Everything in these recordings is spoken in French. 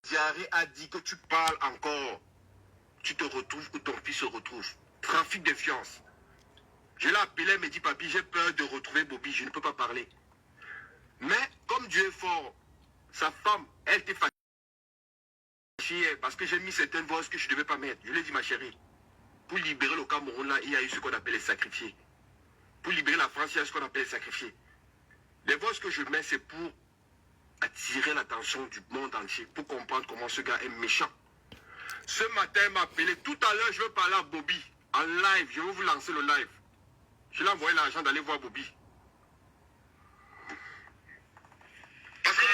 Diarrhée a dit que tu parles encore. Tu te retrouves où ton fils se retrouve. Trafic de fiance. Je l'ai appelé, elle me dit, papi, j'ai peur de retrouver Bobby, je ne peux pas parler. Mais comme Dieu est fort, sa femme, elle était fâchée parce que j'ai mis certaines voix que je ne devais pas mettre. Je lui ai dit, ma chérie, pour libérer le Cameroun, là, il y a eu ce qu'on appelle les sacrifiés. Pour libérer la France, il y a ce qu'on appelle les sacrifiés. Les voix que je mets, c'est pour attirer l'attention du monde entier, pour comprendre comment ce gars est méchant. Ce matin, il m'a appelé. Tout à l'heure, je veux parler à Bobby. En live, je vais vous lancer le live. Je lui ai envoyé l'argent d'aller voir Bobby. Parce que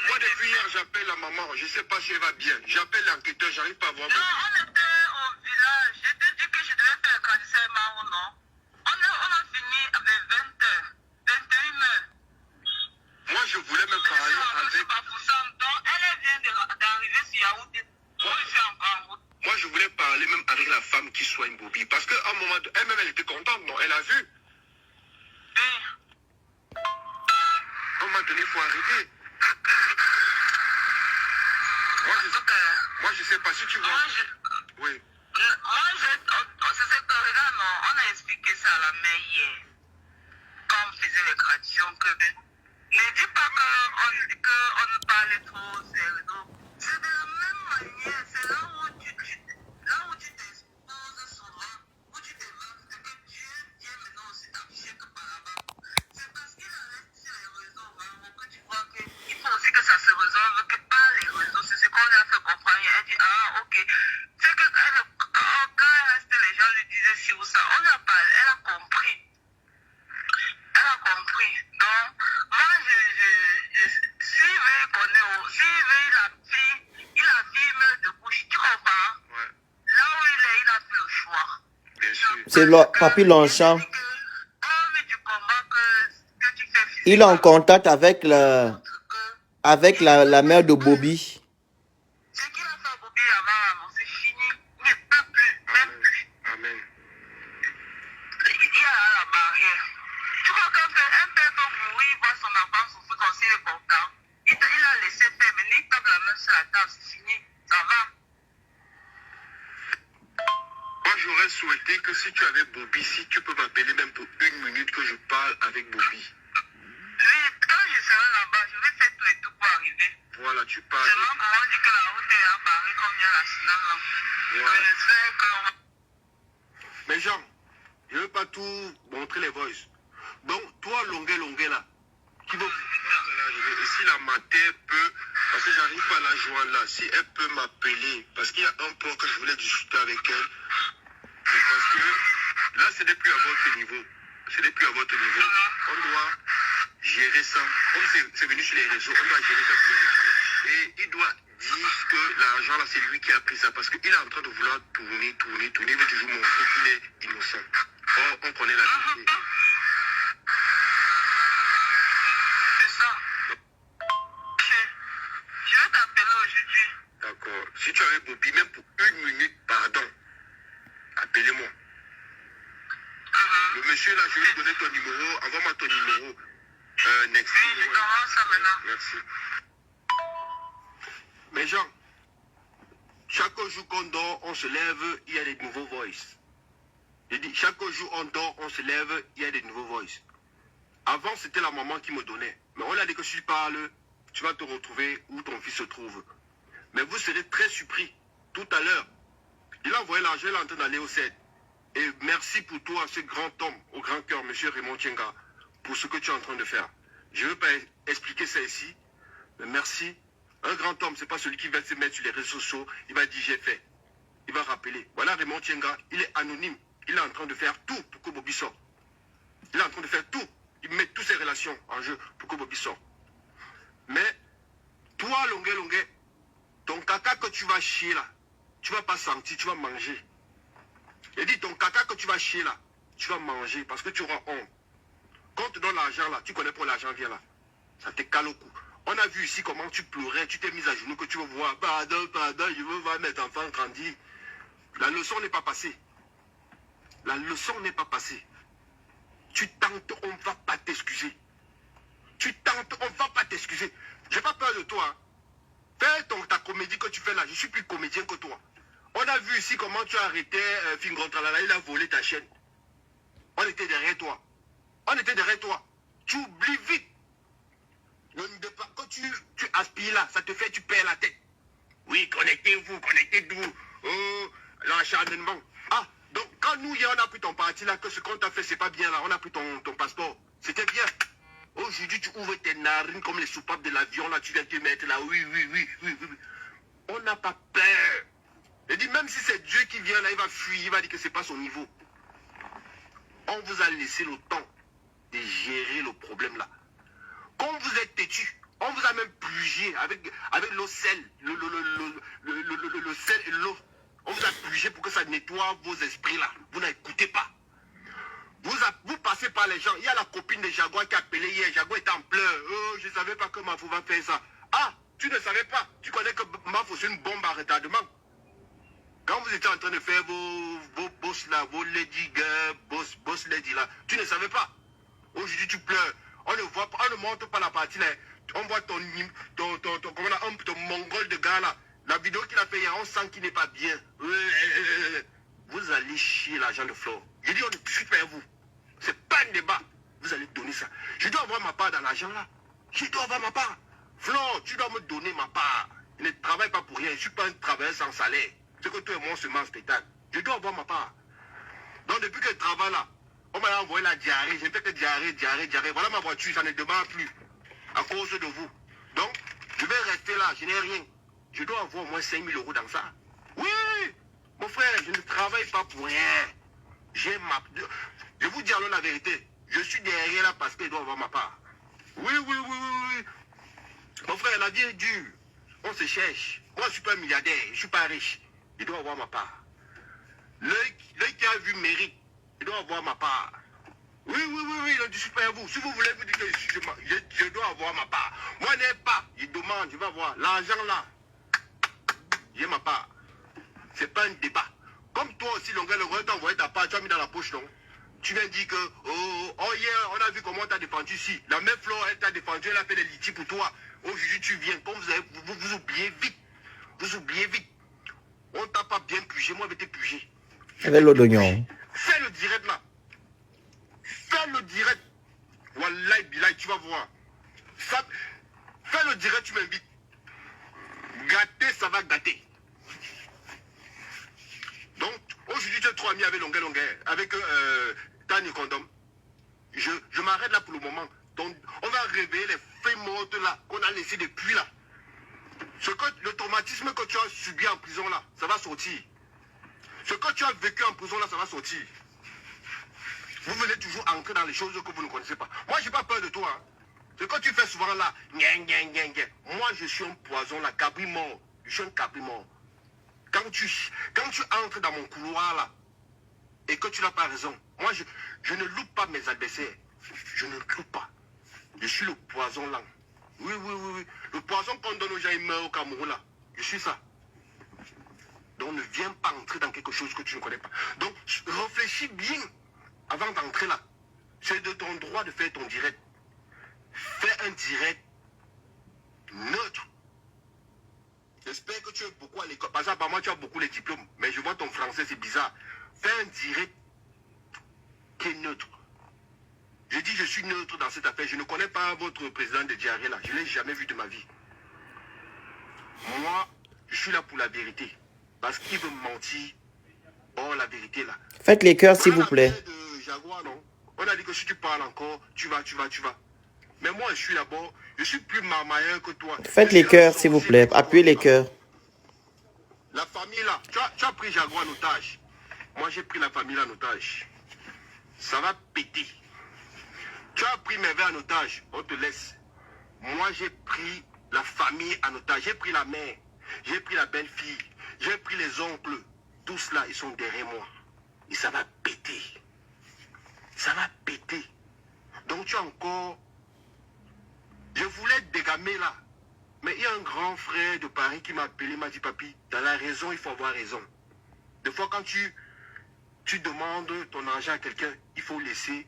moi depuis hier, j'appelle la maman. Je ne sais pas si elle va bien. J'appelle l'enquêteur, j'arrive pas à voir Bobby. Non, on était au village. Je t'ai dit que je devais faire le cancer ou non. On a fini avec 20h, 21h. Moi, je voulais même parler avec... Donc, elle vient d'arriver sur Yaoundé. Moi, je suis encore en route. Moi, je voulais parler même avec la femme qui soigne Bobby. Parce qu'à un moment, elle-même, elle était contante, non? Elle a vu. À un moment donné, il faut arrêter. Moi, je sais pas si tu vois. Oui. C'est ce que, regarde, non, on a expliqué ça à la mère hier. Quand on faisait les gradations, que ne dis pas qu'on ne parlait trop, c'est de la même manière, c'est là où tu t'exposes souvent, où tu te demandes que Dieu vient maintenant aussi t'afficher que par là-bas. C'est parce qu'il reste sur les réseaux vraiment que tu vois qu'il faut aussi que ça se résolve, que par les réseaux, c'est ce qu'on lui a fait comprendre. Elle dit, ah, ok. C'est que quand elle reste, les gens lui disaient si ou ça, on lui a parlé, elle a compris. Elle a compris. Donc, moi, s'il veut connaître, s'il veut la fille meurt de couche, tu comprends? Ouais. Là où il a fait le choix. Bien sûr. C'est Papi Longchamp. Il est en contact avec la mère de Bobby. Ce qu'il a fait à Bobby avant, c'est fini. Il ne peut plus, même plus. Amen. Il y a la barrière. Tu crois qu'un père peut mourir, voir son enfant souffrir comme s'il est content. Il a laissé faire, mais il tape la main sur la table, c'est fini. Ça va. Moi, j'aurais souhaité que si tu avais Bobby, si tu peux m'appeler même pour 1 minute que je parle avec Bobby. Oui, quand je serai là-bas, je vais faire tout et tout pour arriver. Voilà, tu parles. C'est moi comment on dit que la route est à Paris, comme il y a l'accident là. Voilà. Je sais que... Mais Jean, je ne veux pas tout montrer les voices. Donc, toi, longuet là, qui veut... Et si la mater peut, parce que j'arrive pas à la joindre là, si elle peut m'appeler, parce qu'il y a un point que je voulais discuter avec elle, parce que là, ce n'est plus à votre niveau. Ce n'est plus à votre niveau. On doit gérer ça. Comme c'est venu sur les réseaux, on doit gérer ça sur les réseaux. Et il doit dire que l'argent là, c'est lui qui a pris ça, parce qu'il est en train de vouloir tourner, il veut toujours montrer qu'il est innocent. Or, on connaît la vérité. C'est ça. Je vais t'appeler aujourd'hui. D'accord. Si tu avais Bobby, même pour 1 minute, pardon, appelez-moi. Le monsieur là, je vais lui donner ton numéro. Envoie-moi ton numéro. Next. Oui, je commence ça maintenant. Merci. Mais Jean, chaque jour qu'on dort, on se lève, il y a des nouveaux voices. Je dis, chaque jour on dort, on se lève, il y a des nouveaux voices. Avant, c'était la maman qui me donnait. Mais on a dit que si tu parles, tu vas te retrouver où ton fils se trouve. Mais vous serez très surpris. Tout à l'heure, il a envoyé l'argent, il est en train d'aller au 7. Et merci pour toi, ce grand homme au grand cœur, monsieur Raymond Tienga, pour ce que tu es en train de faire. Je ne veux pas expliquer ça ici, mais merci. Un grand homme, ce n'est pas celui qui va se mettre sur les réseaux sociaux, il va dire j'ai fait. Il va rappeler. Voilà Raymond Tienga, il est anonyme. Il est en train de faire tout pour que Bobby sorte. Il est en train de faire tout. Il met toutes ses relations en jeu pour que Bobby sorte. Mais, toi, longuet, ton caca que tu vas chier là, tu ne vas pas sentir, tu vas manger. Il dit, ton caca que tu vas chier là, tu vas manger parce que tu auras honte. Quand on te donne l'argent là, tu connais pour l'argent, viens là. Ça te cale au cou. On a vu ici comment tu pleurais, tu t'es mis à genoux, que tu veux voir. Pardon, je veux voir mes enfants grandir. La leçon n'est pas passée. La leçon n'est pas passée. Tu tentes, on ne va pas t'excuser. Tu tentes, on ne va pas t'excuser. J'ai pas peur de toi. Hein. Fais ta comédie que tu fait là, je suis plus comédien que toi. On a vu ici comment tu as arrêté Fingron Tralala, il a volé ta chaîne. On était derrière toi. On était derrière toi. Tu oublies vite. Quand tu aspires là, ça te fait, tu perds la tête. Oui, connectez-vous. Oh, l'acharnement. Ah, donc quand nous, hier, on a pris ton parti là, que ce qu'on t'a fait, c'est pas bien là, on a pris ton passeport. C'était bien. Aujourd'hui, tu ouvres tes narines comme les soupapes de l'avion là, tu viens te mettre là, oui. On n'a pas peur. Je dis, même si c'est Dieu qui vient là, il va fuir, il va dire que c'est pas son niveau. On vous a laissé le temps de gérer le problème là. Quand vous êtes têtu, on vous a même plugé avec l'eau sel, le sel et l'eau. On vous a plugé pour que ça nettoie vos esprits là. Vous n'écoutez pas. Vous passez par les gens. Il y a la copine de Jaguar qui a appelé hier. Jaguar était en pleurs. Oh, je ne savais pas que Mafou va faire ça. Ah, tu ne savais pas. Tu connais que Mafou c'est une bombe à retardement. Quand vous étiez en train de faire vos boss là, vos lady girl, boss lady là, tu ne savais pas. Aujourd'hui tu pleures. On ne voit pas, on ne montre pas la partie là. On voit ton mongol de gars là. La vidéo qu'il a fait hier, on sent qu'il n'est pas bien. Vous allez chier l'argent de Flore. J'ai dit on ne discute pas avec vous. C'est pas un débat. Vous allez donner ça. Je dois avoir ma part dans l'argent là. Je dois avoir ma part. Flore, tu dois me donner ma part. Je ne travaille pas pour rien. Je ne suis pas un travailleur sans salaire. C'est que toi et moi on se met en spectacle. Je dois avoir ma part. Donc depuis que je travaille là, on m'a envoyé la diarrhée. Je ne fais que diarrhée. Voilà ma voiture, ça ne demande plus. À cause de vous. Donc, je vais rester là, je n'ai rien. Je dois avoir au moins 5 000 € dans ça. Oui, mon frère, je ne travaille pas pour rien. J'ai ma... Je vous dis alors la vérité. Je suis derrière là parce que je dois avoir ma part. Oui. Mon frère, la vie est dure. On se cherche. Moi, je ne suis pas milliardaire, je ne suis pas riche. Je dois avoir ma part. L'œil qui a vu mérite. Je dois avoir ma part. Oui, je ne suis pas à vous. Si vous voulez me dire que je dois avoir ma part. Moi, je n'ai pas. Je demande, je vais avoir. L'argent là, j'ai ma part. Ce n'est pas un débat. Comme toi aussi, le t'a envoyé ta part, tu as mis dans la poche, non? Tu viens dire que, hier, on a vu comment tu as défendu ici. La même Flore, elle t'a défendu, elle a fait des litiges pour toi. Aujourd'hui, tu viens. Comme vous oubliez vite. Vous oubliez vite. On t'a pas bien pugé, moi, je vais te puger. Avec l'eau d'oignon. Fais le direct là. Fais le direct. Wallahi, billahi, tu vas voir. Fais le direct, tu m'invites. Gâter, ça va gâter. Donc, aujourd'hui, tu es trop ami avec Longueur, avec Tani Condom. Je m'arrête là pour le moment. Donc, on va réveiller les faits mortes là, qu'on a laissés depuis là. Le traumatisme que tu as subi en prison là, ça va sortir. Ce que tu as vécu en prison là, ça va sortir. Vous venez toujours entrer dans les choses que vous ne connaissez pas. Moi, je n'ai pas peur de toi. Hein. Ce que tu fais souvent là, moi, je suis un poison là, cabri mort. Je suis un cabri mort. Quand tu entres dans mon couloir là, et que tu n'as pas raison, moi, je ne loupe pas mes adversaires. Je ne loupe pas. Je suis le poison là. Oui. Le poison qu'on donne aux gens, ils meurent au Cameroun là. Je suis ça. Donc, ne viens pas entrer dans quelque chose que tu ne connais pas. Donc, réfléchis bien avant d'entrer là. C'est de ton droit de faire ton direct. Fais un direct neutre. J'espère que tu es beaucoup à l'école. Par exemple, moi, tu as beaucoup les diplômes. Mais je vois ton français, c'est bizarre. Fais un direct qui est neutre. Je dis, je suis neutre dans cette affaire. Je ne connais pas votre président de diarrhée là. Je ne l'ai jamais vu de ma vie. Moi, je suis là pour la vérité. Parce qu'il veut me mentir. Oh, la vérité là. Faites les cœurs, s'il vous plaît. De Jaguar, non? On a dit que si tu parles encore, tu vas. Mais moi, je suis là-bas. Je suis plus marmailleur que toi. Faites les cœurs, s'il vous plaît. Appuyez les cœurs. La famille là, tu as pris Jaguar en otage. Moi, j'ai pris la famille là en otage. Ça va péter. Tu as pris mes verres en otage. On te laisse. Moi, j'ai pris la famille en otage. J'ai pris la mère. J'ai pris la belle-fille. J'ai pris les oncles. Tous là, ils sont derrière moi. Et ça va péter. Ça va péter. Donc tu as encore... Je voulais dégamer là. Mais il y a un grand frère de Paris qui m'a appelé, m'a dit, papi, tu as la raison, il faut avoir raison. Des fois quand tu demandes ton argent à quelqu'un, il faut laisser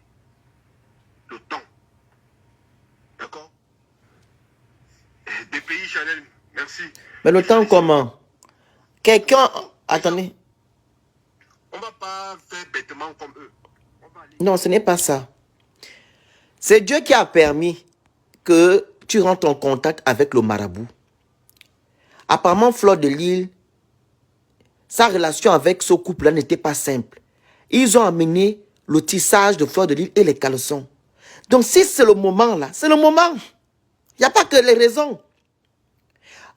le temps. D'accord? Des pays Chanel, merci. Mais le temps comment? Quelqu'un... Attendez. On ne va pas faire bêtement comme eux. On va aller... Non, ce n'est pas ça. C'est Dieu qui a permis que tu rentres en contact avec le marabout. Apparemment, Fleur de Lille, sa relation avec ce couple-là n'était pas simple. Ils ont amené le tissage de Fleur de Lille et les caleçons. Donc, si c'est le moment là, c'est le moment. Il n'y a pas que les raisons.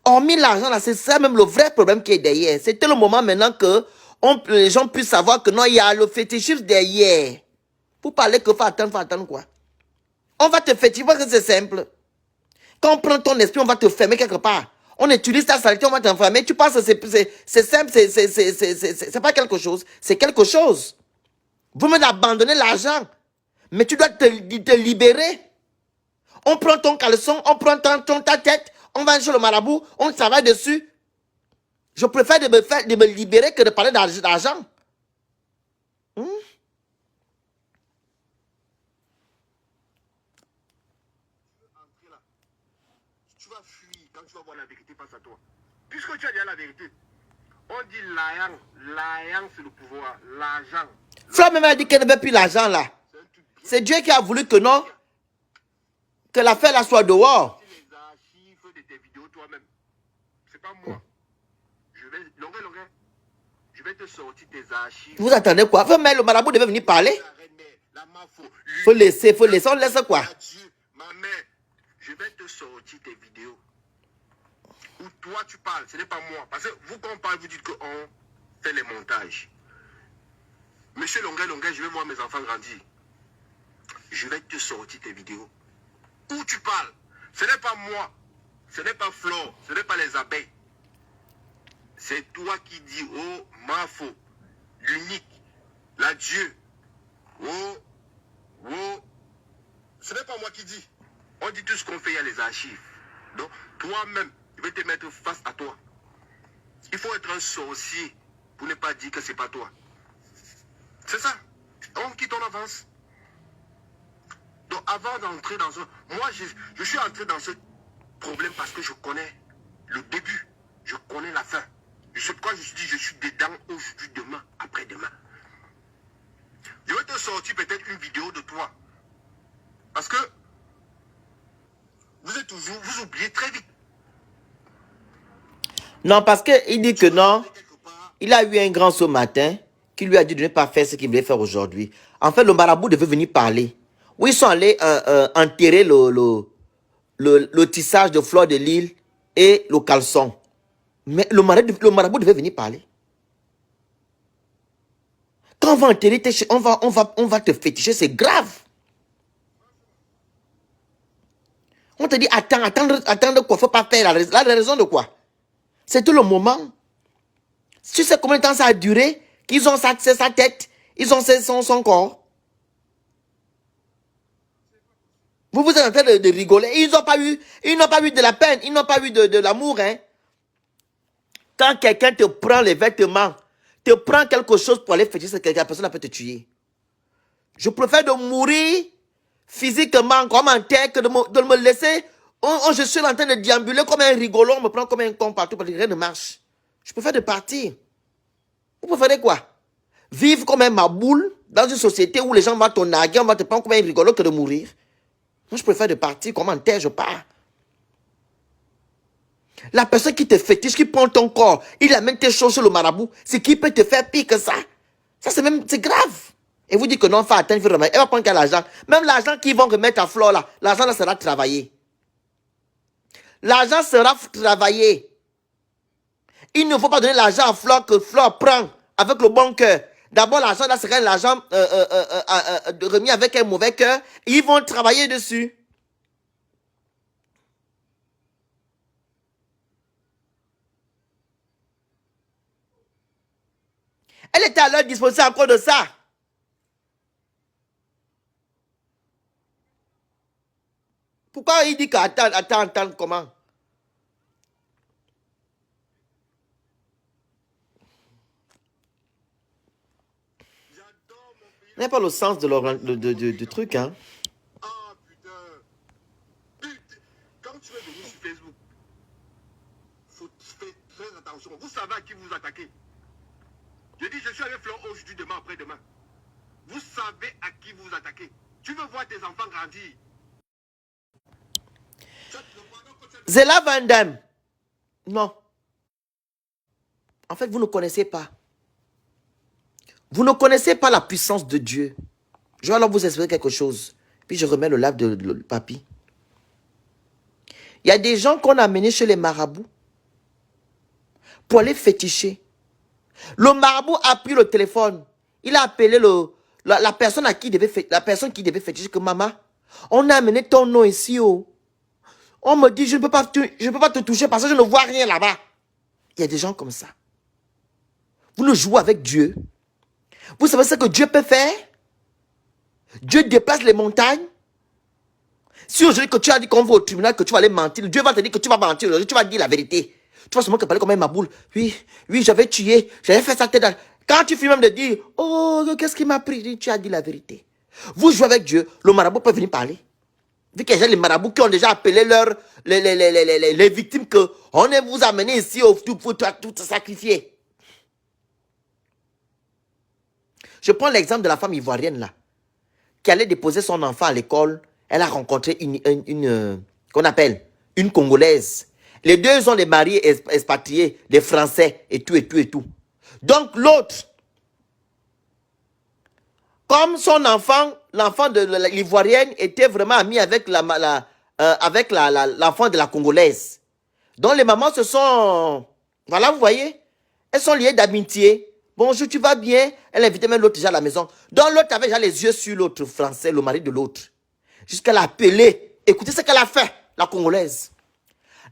Hormis l'argent là, c'est ça même le vrai problème qui est derrière. C'était le moment maintenant que les gens puissent savoir que non, il y a le fétichisme derrière. Pour parler que faut attendre quoi. On va te féticher parce que c'est simple. Quand on prend ton esprit, on va te fermer quelque part. On utilise ta saleté, on va t'enfermer. Tu penses que c'est simple, c'est pas quelque chose. C'est quelque chose. Vous me d'abandonner l'argent. Mais tu dois te libérer. On prend ton caleçon, on prend ta tête, on va chez le marabout, on travaille dessus. Je préfère de me libérer que de parler d'argent. Tu vas fuir quand tu vas voir la vérité face à toi. Puisque tu as dit la vérité, on dit l'argent c'est le pouvoir, l'argent. Fleur même a dit qu'elle ne veut plus l'argent là. C'est Dieu qui a voulu que non, que l'affaire là soit dehors. Les archives de tes vidéos toi-même. C'est pas moi. Je vais te sortir tes archives. Vous attendez quoi? Mais le marabout devait venir parler. Faut laisser, on laisse quoi? Ma mère, je vais te sortir tes vidéos. Où toi tu parles, ce n'est pas moi. Parce que vous quand on parle, vous dites qu'on fait les montages. Monsieur Longuet, je vais voir mes enfants grandir. Je vais te sortir tes vidéos. Où tu parles, ce n'est pas moi. Ce n'est pas Flore, ce n'est pas les abeilles. C'est toi qui dis, oh, Mafo, l'unique, la Dieu. Oh, oh. Ce n'est pas moi qui dis. On dit tout ce qu'on fait, il y a les archives. Donc, toi-même, je vais te mettre face à toi. Il faut être un sorcier pour ne pas dire que c'est pas toi. C'est ça. On quitte, on avance. Donc, avant d'entrer dans un... Moi, je suis entré dans ce problème parce que je connais le début. Je connais la fin. Je sais pourquoi je me suis dit, je suis dedans aujourd'hui, demain, après-demain. Je vais te sortir peut-être une vidéo de toi. Parce que vous êtes toujours, vous oubliez très vite. Non, parce qu'il dit que non. Il a eu un grand ce matin qui lui a dit de ne pas faire ce qu'il voulait faire aujourd'hui. En fait, le marabout devait venir parler. Où ils sont allés enterrer le tissage de Fleur de Lille et le caleçon. Mais le marabout devait venir parler. Quand on va enterrer, on va te féticher, c'est grave. On te dit, attendre quoi, faut pas faire la raison de quoi? C'est tout le moment. Tu sais combien de temps ça a duré? Qu'ils ont sa tête, ils ont son corps. Vous êtes en train de rigoler. Ils n'ont pas eu de la peine, ils n'ont pas eu de l'amour. Hein? Quand quelqu'un te prend les vêtements, te prend quelque chose pour aller féticher quelqu'un, la personne peut te tuer. Je préfère de mourir physiquement comme un tel que de me laisser. Je suis en train de déambuler comme un rigolo, on me prend comme un con partout parce que rien ne marche. Je préfère de partir. Vous préférez quoi? Vivre comme un maboule dans une société où les gens vont te narguer, on va te prendre comme un rigolo que de mourir. Moi, je préfère de partir comme un tel, je pars. La personne qui te fétiche, qui prend ton corps, il amène tes choses sur le marabout, c'est qui peut te faire pire que ça. Ça, c'est grave. Et vous dites que non, faut attendre, il faut remettre. Elle va prendre quel argent? Même l'argent qu'ils vont remettre à Flore là, l'argent là sera travaillé. L'argent sera travaillé. Il ne faut pas donner l'argent à Flore que Flore prend avec le bon cœur. D'abord, l'argent là sera l'argent remis avec un mauvais cœur. Ils vont travailler dessus. Elle était à leur disposition à cause de ça. Pourquoi il dit qu'attends, comment? Il n'y a pas le sens du truc, hein. Ah putain. Quand tu veux venir sur Facebook, faut faire très attention. Vous savez à qui vous attaquez. Je dis, je suis avec Fleur aujourd'hui, demain, après-demain. Vous savez à qui vous attaquez. Tu veux voir tes enfants grandir. Zéla Van Damme. Non. En fait, vous ne connaissez pas. Vous ne connaissez pas la puissance de Dieu. Je vais alors vous expliquer quelque chose. Puis je remets le lave de papy. Il y a des gens qu'on a amenés chez les marabouts pour aller féticher. Le marabout a pris le téléphone. Il a appelé la personne à qui devait féticher que maman, on a amené ton nom ici. Oh. On me dit, je ne peux pas te toucher parce que je ne vois rien là-bas. Il y a des gens comme ça. Vous ne jouez avec Dieu. Vous savez ce que Dieu peut faire? Dieu déplace les montagnes. Si aujourd'hui que tu as dit qu'on va au tribunal, que tu vas aller mentir, Dieu va te dire que tu vas mentir aujourd'hui, tu vas dire la vérité. Tu vas seulement te parler comme un maboule. Oui, j'avais tué, j'avais fait ça. Quand tu finis même de dire, oh, qu'est-ce qui m'a pris? Tu as dit la vérité. Vous jouez avec Dieu, le marabout peut venir parler. Vu qu'il y a les marabouts qui ont déjà appelé les victimes que on est vous amener ici pour tout sacrifier. Je prends l'exemple de la femme ivoirienne là, qui allait déposer son enfant à l'école. Elle a rencontré qu'on appelle une Congolaise. Les deux sont des maris expatriés, des Français et tout. Donc l'autre, comme son enfant, l'enfant de l'Ivoirienne était vraiment ami avec l'enfant de la Congolaise. Donc les mamans se sont, voilà vous voyez, elles sont liées d'amitié. Bonjour, tu vas bien? Elle invitait même l'autre déjà à la maison. Donc l'autre avait déjà les yeux sur l'autre Français, le mari de l'autre. Jusqu'à l'appeler. Écoutez ce qu'elle a fait, la Congolaise.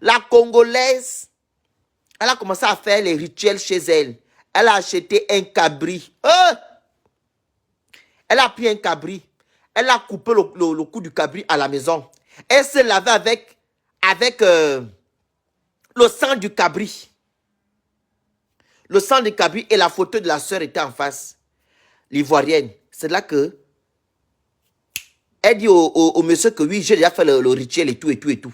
La Congolaise, elle a commencé à faire les rituels chez elle. Elle a acheté un cabri. Elle a pris un cabri. Elle a coupé le cou du cabri à la maison. Elle se lavait avec le sang du cabri. Le sang du cabri et la photo de la sœur était en face. L'Ivoirienne. C'est là que elle dit au monsieur que oui, j'ai déjà fait le rituel et tout.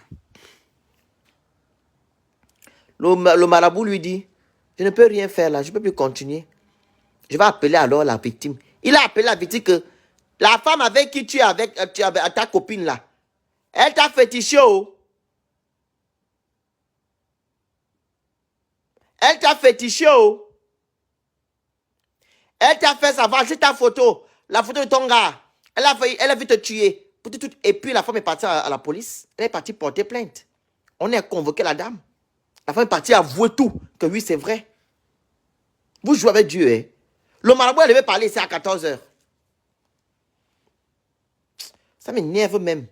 Le marabout lui dit, je ne peux rien faire là, je ne peux plus continuer. Je vais appeler alors la victime. Il a appelé la victime que la femme avec qui tu es avec ta copine là, elle t'a fétiché. Elle t'a fétiché. Elle t'a fait savoir, c'est ta photo, la photo de ton gars. Elle a vu te tuer. Et puis la femme est partie à la police. Elle est partie porter plainte. On a convoqué la dame. La femme est partie avouer tout. Que oui, c'est vrai. Vous jouez avec Dieu. Hein? Le marabout, elle devait parler ici à 14 h. Ça m'énerve même.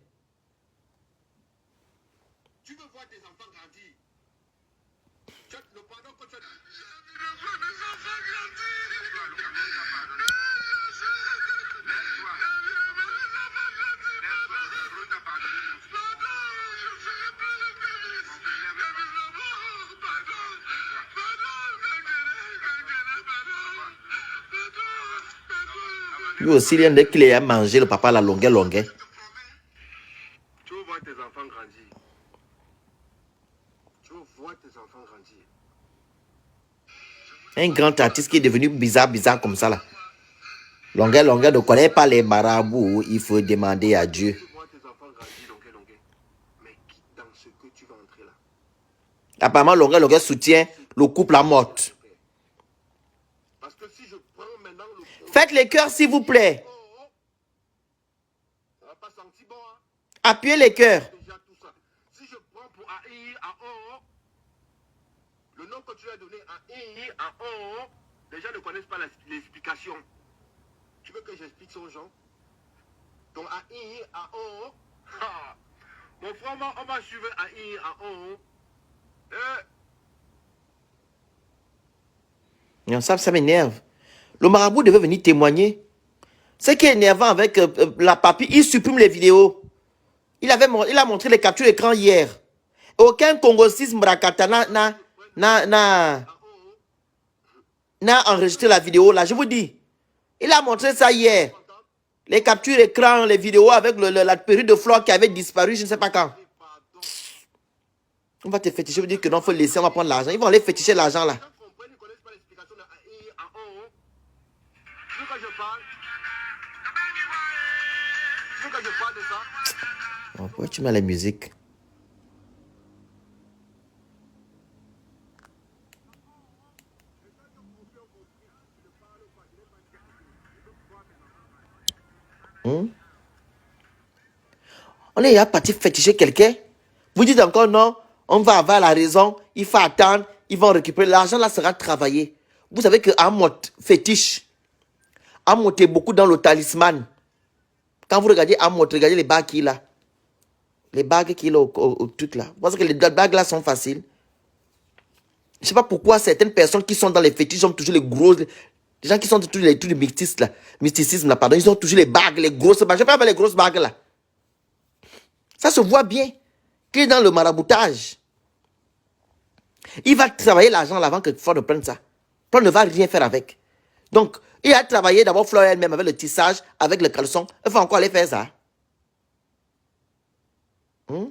Tu veux voir tes enfants grandir. Le pardon que tu as... Lui aussi, il y a des clés à manger, le papa la longueur. Tu veux voir tes enfants grandir. Tu veux voir tes enfants grandir. Un grand artiste qui est devenu bizarre comme ça là. Longueur, ne connaît pas les marabouts, il faut demander à Dieu. Tu veux voir tes enfants grandir, longueur. Mais quitte dans ce que tu vas entrer là. Apparemment, longueur soutient le couple à mort. Parce que si je prends maintenant le... Faites les cœurs s'il vous plaît. Ça va pas sentir bon, hein? Appuyez les cœurs. Déjà tout ça. Si je prends pour AI à O, le nom que tu as donné à AI à O, les gens ne connaissent pas l'explication. Tu veux que j'explique aux gens? Donc à AI à O, mon frère, on va suivre à AI à O. Non, ça m'énerve. Le marabout devait venir témoigner. Ce qui est énervant avec la papy, il supprime les vidéos. Il a montré les captures d'écran hier. Aucun Congolais Mrakata n'a enregistré la vidéo là, je vous dis. Il a montré ça hier. Les captures d'écran, les vidéos avec la perruque de Flore qui avait disparu, je ne sais pas quand. On va te féticher, on va dire que non, il faut laisser, on va prendre l'argent. Ils vont aller féticher l'argent là. Les gens comprennent, ils ne connaissent pas l'explication de AI en haut. Tu veux que je parle? Tu veux que je parle de ça? Oh, pourquoi tu mets la musique? Hmm? On est parti féticher quelqu'un. Vous dites encore non, on va avoir la raison, il faut attendre, ils vont récupérer. L'argent là sera travaillé. Vous savez que Amot fétiche. Amot est beaucoup dans le talisman. Quand vous regardez Amot, regardez les bagues qu'il a. Les bagues qu'il a au truc là. Parce que les bagues là sont faciles. Je ne sais pas pourquoi certaines personnes qui sont dans les fétiches ont toujours les grosses. Les gens qui sont dans tous les trucs de mysticisme là, pardon, ils ont toujours les bagues, les grosses bagues. Je ne sais pas les grosses bagues là. Ça se voit bien qu'il est dans le maraboutage. Il va travailler l'argent avant que Flore ne prenne ça. Flore ne va rien faire avec. Donc, il a travaillé d'abord Flore elle-même avec le tissage, avec le caleçon. Il faut encore aller faire ça. Hmm?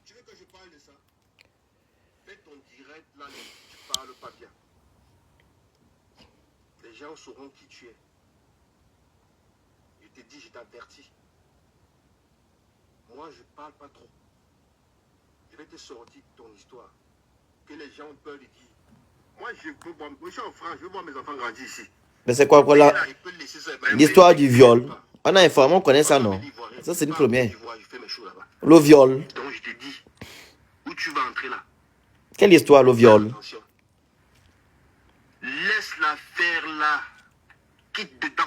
Tu veux que je parle de ça? Fais ton direct là, tu parles pas bien. Les gens sauront qui tu es. Je t'ai dit, je t'avertis. Moi, je parle pas trop. Je vais te sortir ton histoire. Que les gens ont peur de dire. Moi, je veux voir, moi, je suis en France, je veux voir mes enfants grandir ici. Mais c'est quoi là? L'histoire du viol. On a informé, on connaît ça, non? Ça, c'est le premier. Le viol. Donc, je te dis, où tu vas entrer là? Quelle histoire, le viol? Attention. Laisse-la faire là. Quitte dedans.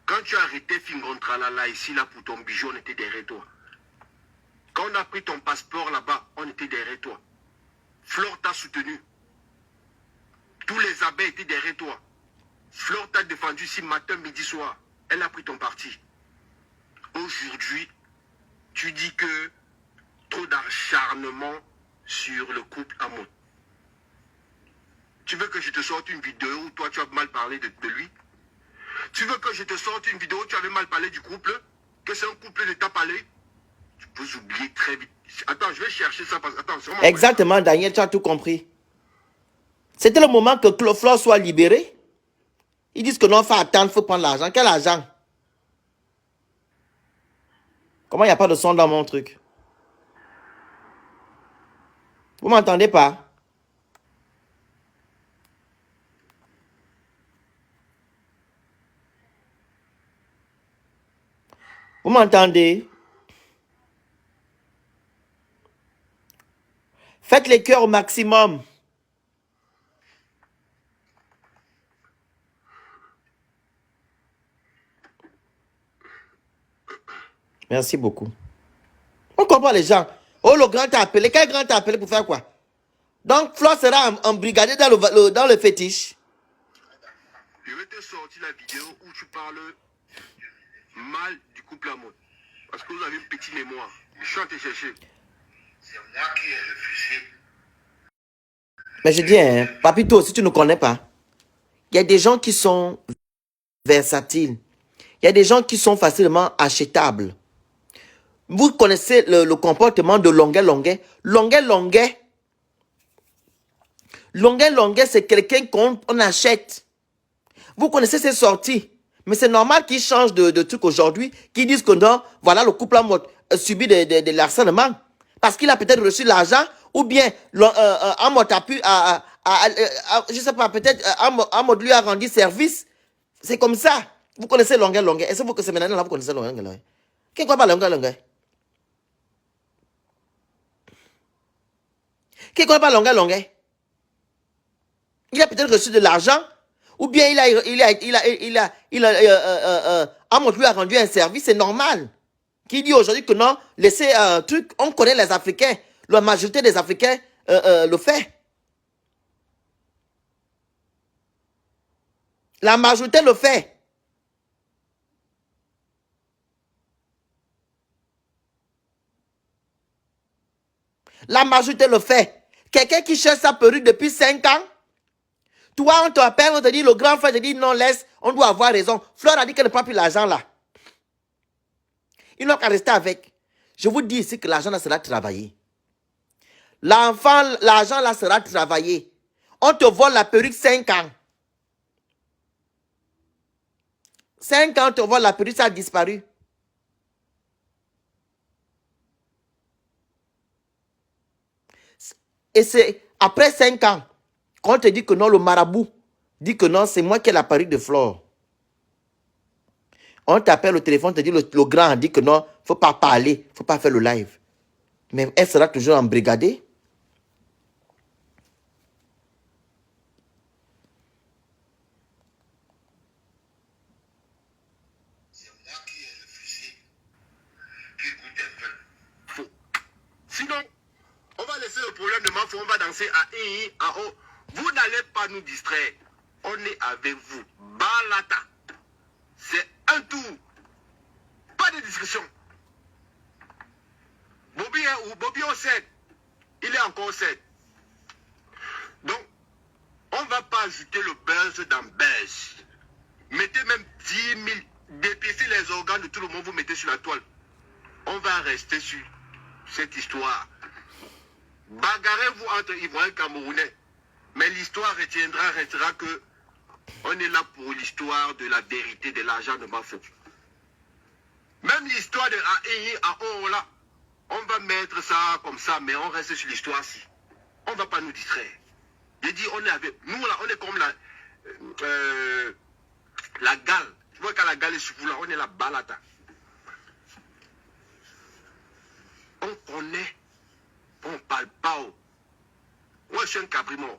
Quand tu as arrêté Fingontrala là, ici, là, pour ton bijou, on était derrière toi. Quand on a pris ton passeport là-bas, on était derrière toi. Flore t'a soutenu. Tous les abbés étaient derrière toi. Flore t'a défendu ici matin, midi, soir. Elle a pris ton parti. Aujourd'hui, tu dis que trop d'acharnement sur le couple Amot. Tu veux que je te sorte une vidéo où toi tu as mal parlé de lui? Tu veux que je te sorte une vidéo où tu avais mal parlé du couple? Que c'est un couple de ta parlé? Tu peux oublier très vite. Attends, je vais chercher ça. Attends, exactement, Daniel, tu as tout compris. C'était le moment que Flore soit libéré. Ils disent que non, il faut attendre, il faut prendre l'argent. Quel argent? Comment il n'y a pas de son dans mon truc? Vous m'entendez pas? Vous m'entendez? Faites les cœurs au maximum. Merci beaucoup. On comprend les gens. Oh, le grand t'a appelé. Quel grand t'a appelé pour faire quoi? Donc, Flore sera embrigadé dans le fétiche. Je vais te sortir la vidéo où tu parles mal du couple Amot. Parce que vous avez une petite mémoire. Je suis en te chercher. C'est moi qui ai refusé. Mais je dis, hein, Papito, si tu ne connais pas, il y a des gens qui sont versatiles. Il y a des gens qui sont facilement achetables. Vous connaissez le comportement de Longuet Longuet. Longuet Longuet. Longuet Longuet, c'est quelqu'un qu'on achète. Vous connaissez ses sorties. Mais c'est normal qu'ils changent de truc aujourd'hui, qu'ils disent que non, voilà, le couple a subi de l'harcèlement. Parce qu'il a peut-être reçu l'argent, ou bien Amot a pu, je sais pas, peut-être Amot lui a rendu service. C'est comme ça. Vous connaissez Longuet Longuet. Est-ce que c'est maintenant là, vous connaissez Longuet Longuet? Qu'est-ce qu'on parle Longuet Longuet? Qu'est-ce qu'on parle Longuet Longuet? Il a peut-être reçu de l'argent, ou bien Amot lui a rendu un service, c'est normal. Qui dit aujourd'hui que non, laissez un truc, on connaît les Africains, la majorité des Africains le fait. La majorité le fait. La majorité le fait. Quelqu'un qui cherche sa perruque depuis 5 ans, Toi, on t'appelle, on te dit, le grand frère te dit, non, laisse, on doit avoir raison. Fleur a dit qu'elle ne prend plus l'argent là. Il n'a qu'à rester avec. Je vous dis ici que l'argent là sera travaillé. L'enfant, l'argent là sera travaillé. On te vole la perruque 5 ans. 5 ans, on te vole la perruque, ça a disparu. Et c'est après 5 ans qu'on te dit que non, le marabout dit que non, c'est moi qui ai la perruque de Flore. On t'appelle au téléphone, on te dit le grand dit que non, il ne faut pas parler, il ne faut pas faire le live. Mais elle sera toujours embrigadée. C'est moi qui ai refusé. Puis écoute un peu. Faux. Sinon, on va laisser le problème de Mafou, on va danser à I, à O. Vous n'allez pas nous distraire. On est avec vous. Balata. C'est un tour. Pas de discussion. Bobby est où? Bobby au 7. Il est encore au 7. Donc, on ne va pas ajouter le buzz dans buzz. Mettez même 10 000. Dépissez les organes de tout le monde, vous mettez sur la toile. On va rester sur cette histoire. Bagarrez-vous entre Ivoiriens et Camerounais. Mais l'histoire restera que on est là pour l'histoire de la vérité de l'argent de Bafou. Même l'histoire de AI à O là, on va mettre ça comme ça, mais on reste sur l'histoire-ci. On ne va pas nous distraire. J'ai dit, on est avec. Nous là, on est comme la gale. Tu vois quand la gale est sur vous là, on est la balata. On connaît. On ne parle pas. Moi, je suis un cabrimon.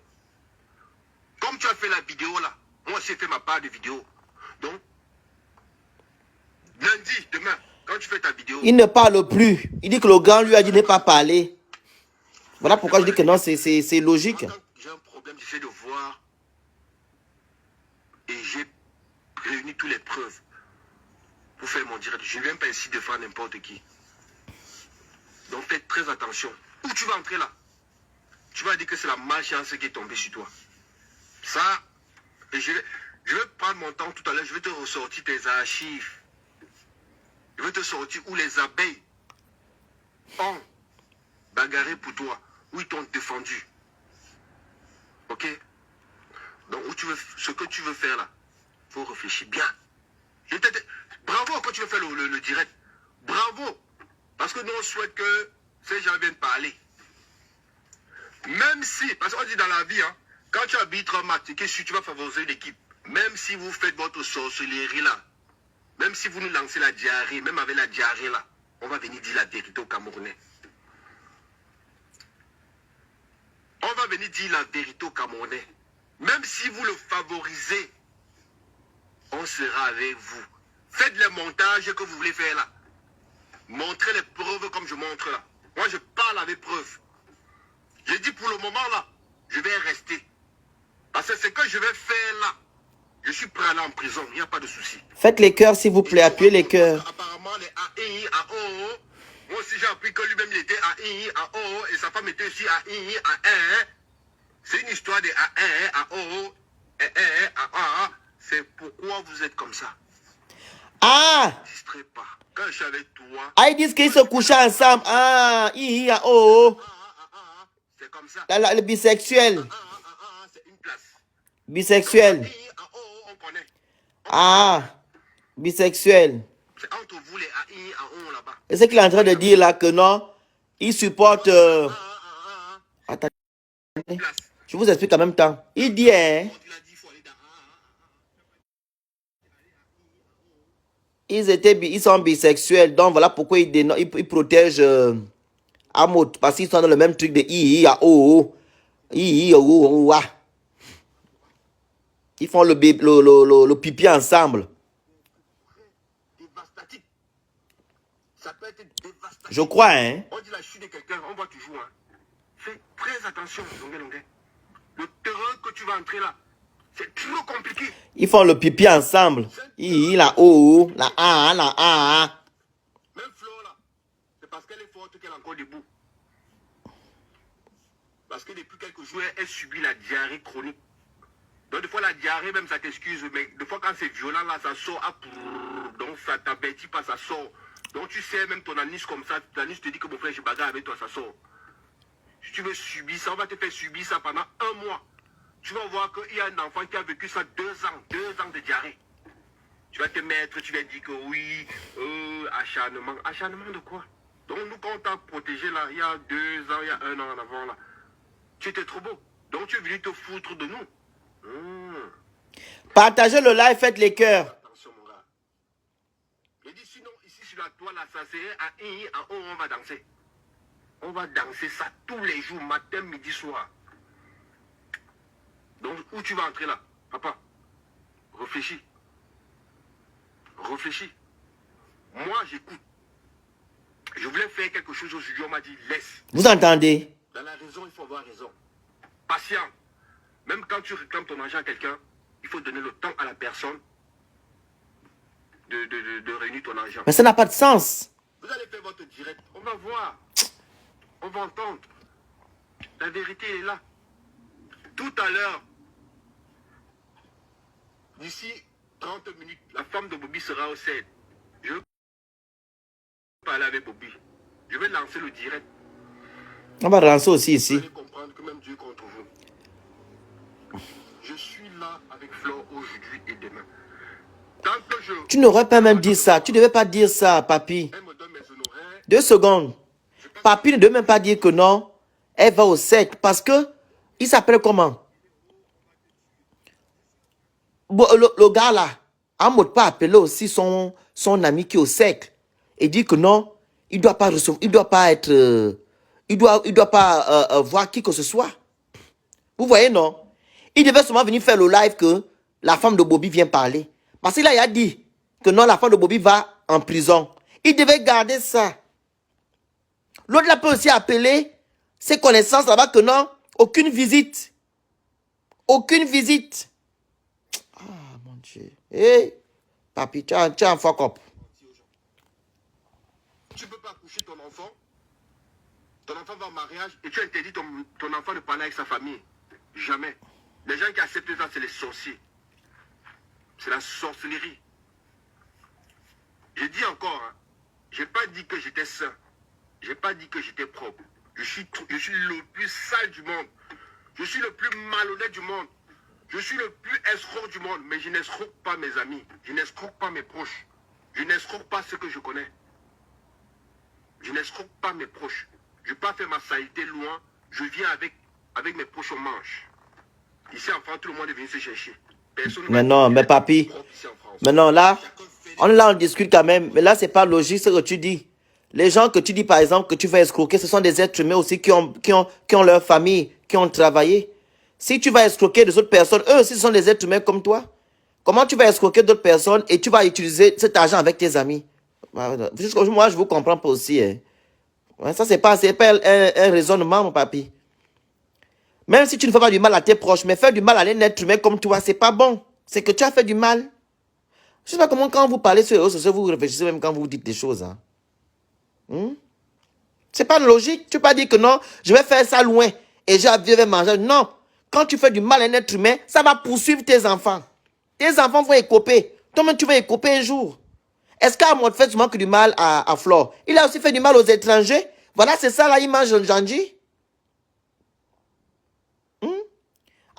Comme tu as fait la vidéo là, moi aussi j'ai fait ma part de vidéo. Donc, lundi, demain, quand tu fais ta vidéo. Il ne parle plus. Il dit que le grand lui a dit de ne pas parler. Voilà pourquoi je dis que non, c'est logique. J'ai un problème, j'essaie de voir. Et j'ai réuni toutes les preuves pour faire mon direct. Je ne viens pas ici défendre n'importe qui. Donc faites très attention. Où tu vas entrer là? Tu vas dire que c'est la malchance qui est tombée sur toi. Ça, et je vais prendre mon temps tout à l'heure, je vais te ressortir tes archives. Je vais te sortir où les abeilles ont bagarré pour toi, où ils t'ont défendu. Ok? Donc ce que tu veux faire là, il faut réfléchir bien. Bravo quand tu veux faire le direct. Bravo. Parce que nous on souhaite que ces gens viennent parler. Même si, parce qu'on dit dans la vie, hein, quand tu habites un match, tu vas favoriser l'équipe. Même si vous faites votre sorcellerie là, même si vous nous lancez la diarrhée, même avec la diarrhée là, on va venir dire la vérité aux Camerounais. On va venir dire la vérité aux Camerounais. Même si vous le favorisez, on sera avec vous. Faites les montages que vous voulez faire là. Montrez les preuves comme je montre là. Moi je parle avec preuves. J'ai dit pour le moment là, je vais rester. Parce que ce que je vais faire là, je suis prêt à aller en prison, il n'y a pas de souci. Faites les cœurs s'il vous plaît, appuyez les cœurs. Apparemment les AI, AO, moi aussi j'ai appris que lui-même il était AI, AO, et sa femme était aussi AI, A1. C'est une histoire de A1, AO, A1. C'est pourquoi vous êtes comme ça. Ah! Ne distrais pas. Quand je suis avec toi... Ah, ils disent qu'ils se couchaient ensemble. Ah, oh. C'est comme ça. Le bisexuel. C'est une place. Bisexuel. On connaît. Ah, bisexuel. C'est entre vous les AI, AO là-bas. Et c'est qu'il est en train de dire là que non, il supporte... Attendez, je vous explique en même temps. Il dit, hein, ils sont bisexuels, donc voilà pourquoi ils protègent Amot, parce qu'ils sont dans le même truc de ils font le pipi ensemble. Dévastatique. Ça peut être dévastatique. Je crois, hein. On dit la chute de quelqu'un, on voit toujours. Hein. Fais très attention, Longue. Le terrain que tu vas entrer là, c'est trop compliqué. Ils font le pipi ensemble. La A. Même Flo là, c'est parce qu'elle est forte qu'elle est encore debout. Parce que depuis quelques jours, elle subit la diarrhée chronique. Donc, des fois, la diarrhée, même, ça t'excuse. Mais des fois, quand c'est violent, là, ça sort. Donc, ça t'appétit pas, ça sort. Donc, tu sais, même ton anis comme ça, ton anis te dit que mon frère, je bagarre avec toi, ça sort. Si tu veux subir ça, on va te faire subir ça pendant 1 mois. Tu vas voir qu'il y a un enfant qui a vécu ça 2 ans. 2 ans de diarrhée. Tu vas te mettre, tu vas dire que oui, acharnement. Acharnement de quoi? Donc, nous, quand on t'a protégé, là, il y a 2 ans, il y a 1 an en avant, là, tu étais trop beau. Donc, tu es venu te foutre de nous. Partagez le live, faites les cœurs. Attention, mon gars. Je dis, sinon, ici, sur la toile, là, ça c'est à I, en haut, on va danser. On va danser ça tous les jours, matin, midi, soir. Donc, où tu vas entrer là, papa? Réfléchis. Réfléchis. Moi, j'écoute. Je voulais faire quelque chose aujourd'hui, on m'a dit, laisse. Vous entendez? Dans la raison, il faut avoir raison. Patient. Même quand tu réclames ton argent à quelqu'un, il faut donner le temps à la personne de réunir ton argent. Mais ça n'a pas de sens. Vous allez faire votre direct. On va voir. On va entendre. La vérité est là. Tout à l'heure, d'ici 30 minutes, la femme de Bobby sera au set. Je vais parler avec Bobby. Je vais lancer le direct. On va lancer aussi Vous ici. allez comprendre que même Dieu est contre vous. Je suis là avec Flore aujourd'hui et demain. Tant que je... Tu n'aurais pas même dit ça. Tu ne devais pas dire ça, papi. Elle me donne mes honoraires. 2 secondes. Papi ne devait même pas dire que non. Elle va au sec. Parce que, il s'appelle comment? Bon, le gars là, Ahmed pas appelé aussi son ami qui est au sec. Et dit que non, il doit pas recevoir, il doit pas être, il doit pas voir qui que ce soit. Vous voyez, non? Il devait seulement venir faire le live que la femme de Bobby vient parler. Parce qu'il a dit que non, la femme de Bobby va en prison. Il devait garder ça. L'autre là peut aussi appeler ses connaissances là-bas que non, aucune visite. Aucune visite. Ah, mon Dieu. Hé, papi, tu as un fuck up. Tu ne peux pas coucher ton enfant. Ton enfant va au mariage et tu interdis ton enfant de parler avec sa famille. Jamais. Les gens qui acceptent ça, c'est les sorciers. C'est la sorcellerie. J'ai dit encore, hein, je n'ai pas dit que j'étais saint. Je n'ai pas dit que j'étais propre. Je suis le plus sale du monde. Je suis le plus malhonnête du monde. Je suis le plus escroc du monde. Mais je n'escroque pas mes amis. Je n'escroque pas mes proches. Je n'escroque pas ceux que je connais. Je n'escroque pas mes proches. Je ne vais pas faire ma saleté loin. Je viens avec mes proches au manche. Ici en France, tout le monde est venu se chercher. Personne Mais non, mais papi. Mais non, là, on discute quand même. Mais là, c'est pas logique ce que tu dis. Les gens que tu dis, par exemple, que tu vas escroquer, ce sont des êtres humains aussi qui ont leur famille, qui ont travaillé. Si tu vas escroquer des autres personnes, eux aussi, ce sont des êtres humains comme toi. Comment tu vas escroquer d'autres personnes et tu vas utiliser cet argent avec tes amis? Moi, je vous comprends pas aussi. Hein. Ouais, ça, c'est pas un raisonnement, mon papi. Même si tu ne fais pas du mal à tes proches, mais faire du mal à un être humain comme toi, c'est pas bon. C'est que tu as fait du mal. Je sais pas comment, quand vous parlez sur les réseaux sociaux, vous réfléchissez même quand vous dites des choses. Hein. C'est pas logique. Tu peux pas dire que non, je vais faire ça loin et je vais manger. Non. Quand tu fais du mal à un être humain, ça va poursuivre tes enfants. Tes enfants vont écoper. Toi-même, tu vas écoper un jour. Est-ce qu'Amod fait seulement que du mal à Flore? Il a aussi fait du mal aux étrangers. Voilà, c'est ça là, il mange un Janji.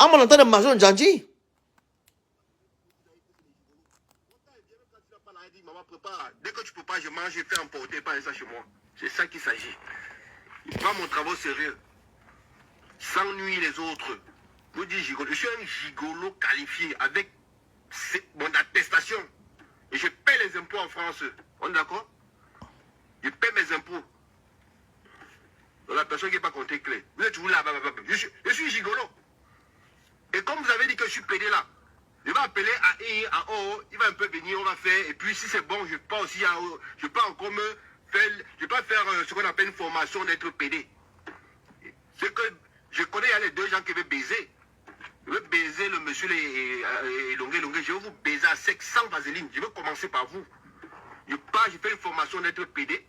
Amod entend de manger un Janji. Dès que tu peux pas, je mange, je fais emporter, pas ça chez moi. C'est ça qu'il s'agit. Prends mon travail sérieux. Sans nuire les autres. Je vous dis gigolo. Je suis un gigolo qualifié avec mon attestation. Et je paie les impôts en France. On est d'accord? Je paie mes impôts. Donc la personne qui n'est pas compté clé. Vous êtes où là? Je suis gigolo. Et comme vous avez dit que je suis pédé là, je vais appeler à I, à O, il va un peu venir, on va faire. Et puis si c'est bon, je ne vais pas aussi à O. Je ne vais pas encore me faire, je vais pas faire ce qu'on appelle une formation d'être pédé. C'est que je connais, il y a les 2 gens qui veulent baiser. Je veux baiser le monsieur Longué. Je vais vous baiser à sec sans vaseline. Je vais commencer par vous. Je fais une formation d'être pédé.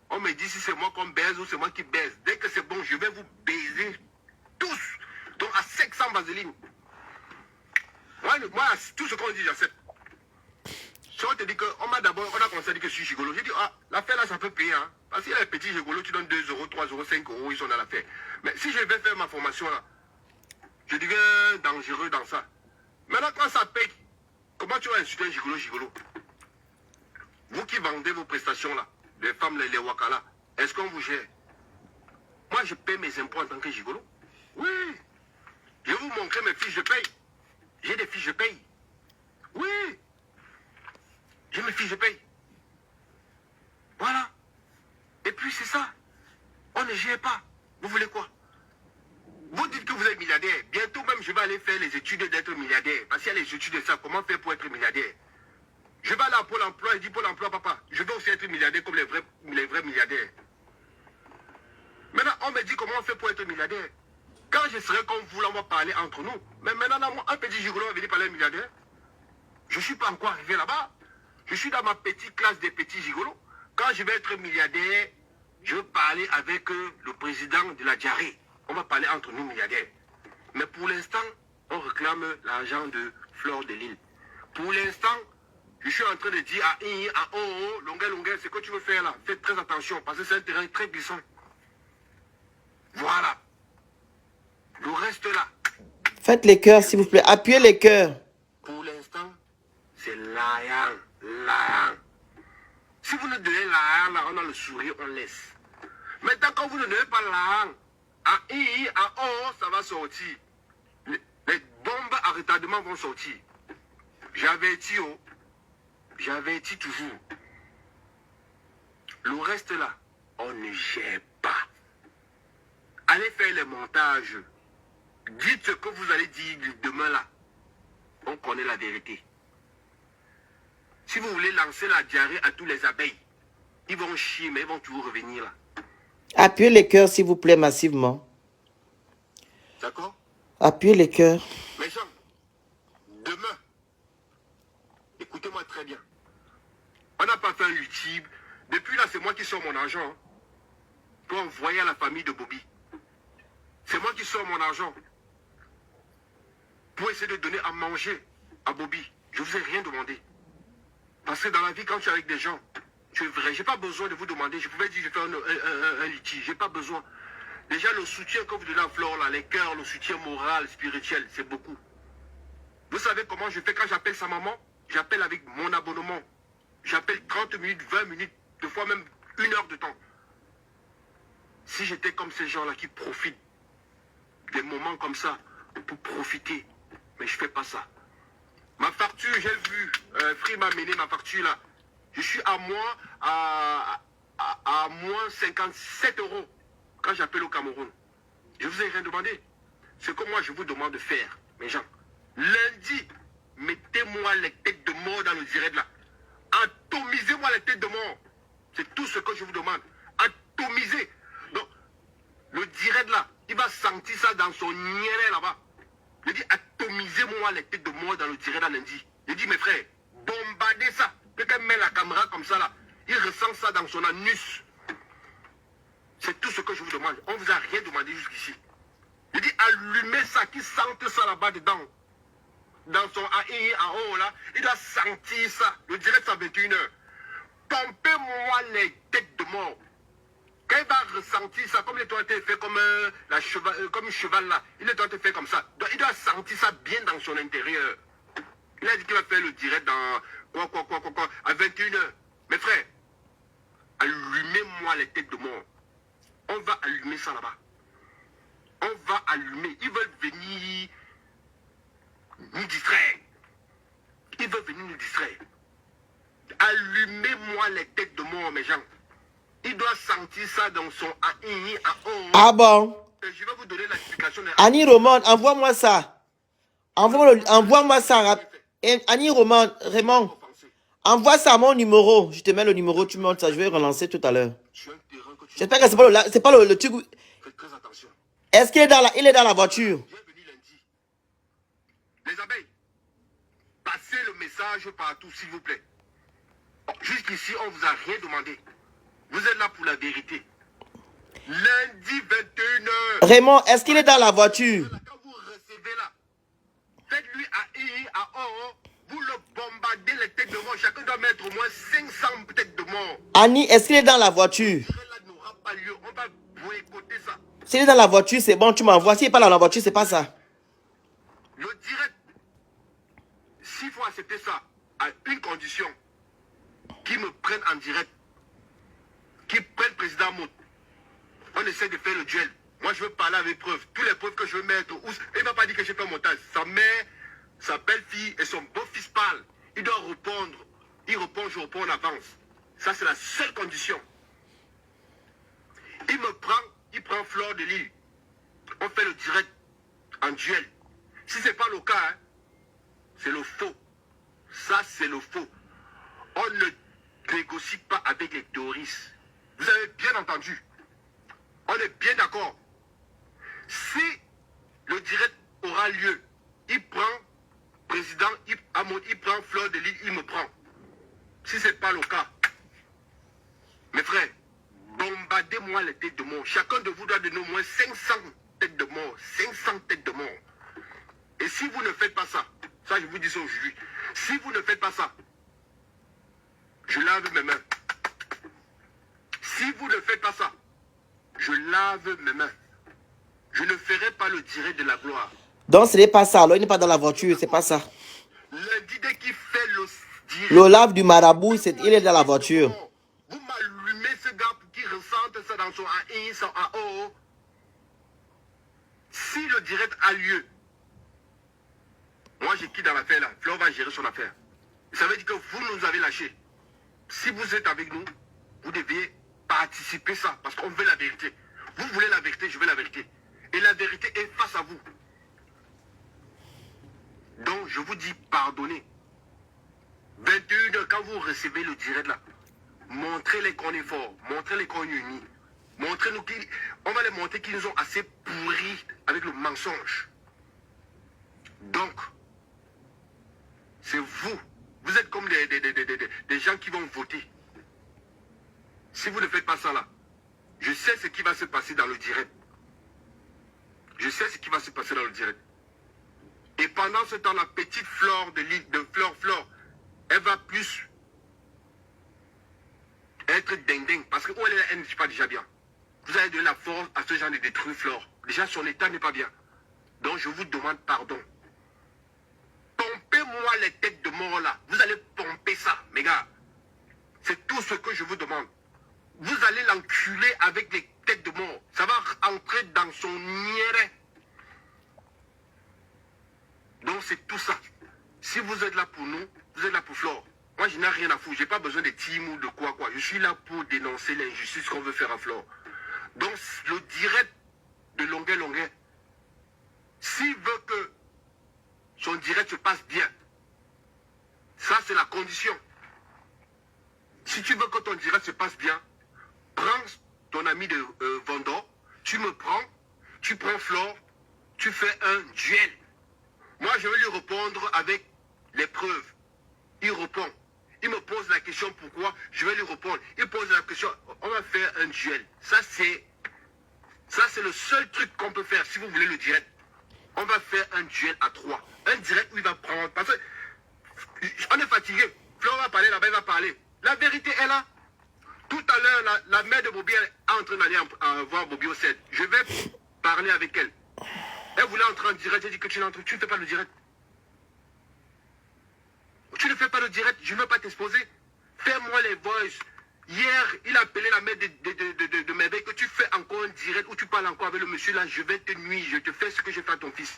On me dit si c'est moi qu'on baise ou c'est moi qui baise. Dès que c'est bon, je vais vous baiser tous. Donc à sec sans vaseline. Moi, tout ce qu'on dit, j'accepte. Si on te dit qu'on m'a d'abord, on a commencé à dire que je suis gigolo. J'ai dit, ah, l'affaire là, ça peut payer. Hein. Parce qu'il y a les petits gigolos, tu donnes 2 euros, 3 euros, 5 euros, ils sont dans l'affaire. Mais si je vais faire ma formation là, je deviens dangereux dans ça. Maintenant, quand ça paye, comment tu vas insulter un gigolo? Vous qui vendez vos prestations là, les femmes, les wakala, est-ce qu'on vous gère? Moi, je paie mes impôts en tant que gigolo. Oui. Je vais vous montrer mes fiches de paye. J'ai des fiches de paye. Oui. J'ai mes fiches de paye. Voilà. Et puis c'est ça. On ne gère pas. Vous voulez quoi? Vous dites que vous êtes milliardaire. Bientôt même, je vais aller faire les études d'être milliardaire. Parce qu'il y a les études de ça. Comment faire pour être milliardaire? Je vais aller à Pôle emploi et dire Pôle emploi, papa, je vais aussi être milliardaire comme les vrais milliardaires. Maintenant, on me dit comment on fait pour être milliardaire. Quand je serai comme vous, là, on va parler entre nous. Mais maintenant, là, un petit gigolo va venir parler à un milliardaire. Je ne suis pas encore arrivé là-bas. Je suis dans ma petite classe des petits gigolos. Quand je vais être milliardaire, je vais parler avec le président de la diarrhée. On va parler entre nous milliardaires. Mais pour l'instant, on réclame l'argent de Fleur de Lille. Pour l'instant, je suis en train de dire à I, à O, longueur, c'est ce que tu veux faire là. Faites très attention parce que c'est un terrain très glissant. Voilà. Le reste là. Faites les cœurs, s'il vous plaît. Appuyez les cœurs. Pour l'instant, c'est l'ayant. Si vous ne donnez l'ayant, là, on a le sourire, on laisse. Maintenant, quand vous ne donnez pas l'ayant, à I, à O, ça va sortir. Les bombes à retardement vont sortir. J'avertis, oh. J'avertis toujours. Le reste là, on ne gère pas. Allez faire les montages. Dites ce que vous allez dire demain là. On connaît la vérité. Si vous voulez lancer la diarrhée à tous les abeilles, ils vont chier, mais ils vont toujours revenir là. Appuyez les cœurs, s'il vous plaît, massivement. D'accord? Appuyez les cœurs. Mes gens, demain, écoutez-moi très bien. On n'a pas fait un YouTube. Depuis là, c'est moi qui sors mon argent hein, pour envoyer à la famille de Bobby. C'est moi qui sors mon argent pour essayer de donner à manger à Bobby. Je ne vous ai rien demandé. Parce que dans la vie, quand tu es avec des gens, tu es vrai. Je n'ai pas besoin de vous demander. Je pouvais dire je fais un litige. Je n'ai pas besoin. Déjà, le soutien que vous donnez à Flore, là, les cœurs, le soutien moral, spirituel, c'est beaucoup. Vous savez comment je fais quand j'appelle sa maman? J'appelle avec mon abonnement. J'appelle 30 minutes, 20 minutes, des fois même 1 heure de temps. Si j'étais comme ces gens-là qui profitent des moments comme ça pour profiter, mais je ne fais pas ça. Ma facture, j'ai vu, Free m'a mené ma facture là. Je suis à moins 57 euros quand j'appelle au Cameroun. Je ne vous ai rien demandé. Ce que moi je vous demande de faire, mes gens. Lundi, mettez-moi les têtes de mort dans le direct là. Atomisez-moi les têtes de mort. C'est tout ce que je vous demande. Atomisez. Donc, le direct là, il va sentir ça dans son niéré là-bas. Je dis, atomisez-moi les têtes de mort dans le direct là lundi. Je dis, mes frères, bombardez ça. Quelqu'un met la caméra comme ça là. Il ressent ça dans son anus. C'est tout ce que je vous demande. On ne vous a rien demandé jusqu'ici. Je dis, allumez ça, qu'il sente ça là-bas dedans. Dans son AI en haut là, il doit sentir ça. Le direct à 21h. Pompez-moi les têtes de mort. Quand il va ressentir ça, comme il doit être fait comme un cheval là, il doit être fait comme ça. Donc, il doit sentir ça bien dans son intérieur. Il a dit qu'il va faire le direct dans à 21h. Mes frères, allumez-moi les têtes de mort. On va allumer ça là-bas. On va allumer. Ils veulent venir nous distraire. Ils veulent venir nous distraire. Allumez-moi les têtes de mort, mes gens. Il doit sentir ça dans son AI, Ah bon? Je vais vous donner l'explication. Annie Roman, envoie-moi ça. Envoie-moi ça. Annie Roman, Raymond, envoie ça à mon numéro. Je te mets le numéro, tu montes ça. Je vais relancer tout à l'heure. J'espère que c'est pas le truc. Faites très attention. Est-ce qu'il est il est dans la voiture? Bienvenue lundi. Les abeilles, passez le message partout, s'il vous plaît. Jusqu'ici, on ne vous a rien demandé. Vous êtes là pour la vérité. Lundi 21h. Raymond, est-ce qu'il est dans la voiture? Quand vous recevez là, faites-lui AI les têtes de mort. Chacun doit mettre au moins 500 têtes de mort. Annie, est-ce qu'il est dans la voiture? Là n'aura pas lieu. On va boycotter ça. S'il est dans la voiture, c'est bon, tu m'envoies. S'il n'est pas dans la voiture, c'est pas ça. Le direct, s'il faut accepter ça, à une condition, qu'ils me prennent en direct, qu'ils prennent président Mout. On essaie de faire le duel. Moi, je veux parler avec preuves. Tous les preuves que je veux mettre. Il ne va pas dire que j'ai fait un montage. Sa mère, sa belle-fille et son beau-fils parlent. Il doit répondre. Il répond, je réponds en avance. Ça, c'est la seule condition. Il me prend, il prend Fleur de Lille. On fait le direct en duel. Si ce n'est pas le cas, hein, c'est le faux. Ça, c'est le faux. On ne négocie pas avec les terroristes. Vous avez bien entendu. On est bien d'accord. Si le direct aura lieu, il prend président, il prend Fleur de Lille, il me prend. Si ce n'est pas le cas, mes frères, bombardez-moi les têtes de mort. Chacun de vous doit donner au moins 500 têtes de mort. 500 têtes de mort. Et si vous ne faites pas ça, ça je vous dis ça aujourd'hui, si vous ne faites pas ça, je lave mes mains. Si vous ne faites pas ça, je lave mes mains. Je ne ferai pas le direct de la gloire. Donc, ce n'est pas ça. Alors, il n'est pas dans la voiture, c'est pas ça. Lundi, dès qu'il fait le direct... Le lave du marabout, il est dans la voiture. Vous m'allumez ce gars pour qu'il ressente ça dans son A1, son AO. Si le direct a lieu, moi, j'ai qui dans l'affaire là? Fleur va gérer son affaire. Ça veut dire que vous nous avez lâchés. Si vous êtes avec nous, vous devez participer ça, parce qu'on veut la vérité. Vous voulez la vérité, je veux la vérité. Et la vérité est face à vous. Donc, je vous dis pardonnez. 21h, quand vous recevez le direct là, montrez-les qu'on est fort, montrez-les qu'on est unis. Montrez-nous on va les montrer qu'ils nous ont assez pourris avec le mensonge. Donc, c'est vous. Vous êtes comme des gens qui vont voter. Si vous ne faites pas ça là, je sais ce qui va se passer dans le direct. Je sais ce qui va se passer dans le direct. Et pendant ce temps, la petite Fleur de l'île, de Fleur, elle va plus être ding-ding. Parce que où elle n'est pas déjà bien. Vous allez donner la force à ce genre de détruire Fleur. Déjà, son état n'est pas bien. Donc, je vous demande pardon. Pompez-moi les têtes de mort là. Vous allez pomper ça, mes gars. C'est tout ce que je vous demande. Vous allez l'enculer avec les têtes de mort. Ça va entrer dans son nieret. Donc c'est tout ça. Si vous êtes là pour nous, vous êtes là pour Flore. Moi je n'ai rien à foutre. Je n'ai pas besoin de team ou de quoi. Je suis là pour dénoncer l'injustice qu'on veut faire à Flore. Donc le direct de Longuet, s'il veut que son direct se passe bien, ça c'est la condition. Si tu veux que ton direct se passe bien, prends ton ami de Vendor, tu me prends, tu prends Flore, tu fais un duel. Moi, je vais lui répondre avec les preuves. Il répond. Il me pose la question pourquoi, je vais lui répondre. Il pose la question, on va faire un duel. Ça, c'est le seul truc qu'on peut faire si vous voulez le direct. On va faire un duel à 3. Un direct où il va prendre. Parce que on est fatigué. Flore va parler là-bas, il va parler. La vérité est là. Tout à l'heure, la mère de Bobby est en train d'aller voir Bobby au 7. Je vais parler avec elle. Elle voulait entrer en direct. J'ai dit que tu ne fais pas le direct. Tu ne fais pas le direct. Je ne veux pas t'exposer. Fais-moi les voices. Hier, il a appelé la mère de Merveille que tu fais encore un direct où tu parles encore avec le monsieur là. Je vais te nuire. Je te fais ce que j'ai fait à ton fils.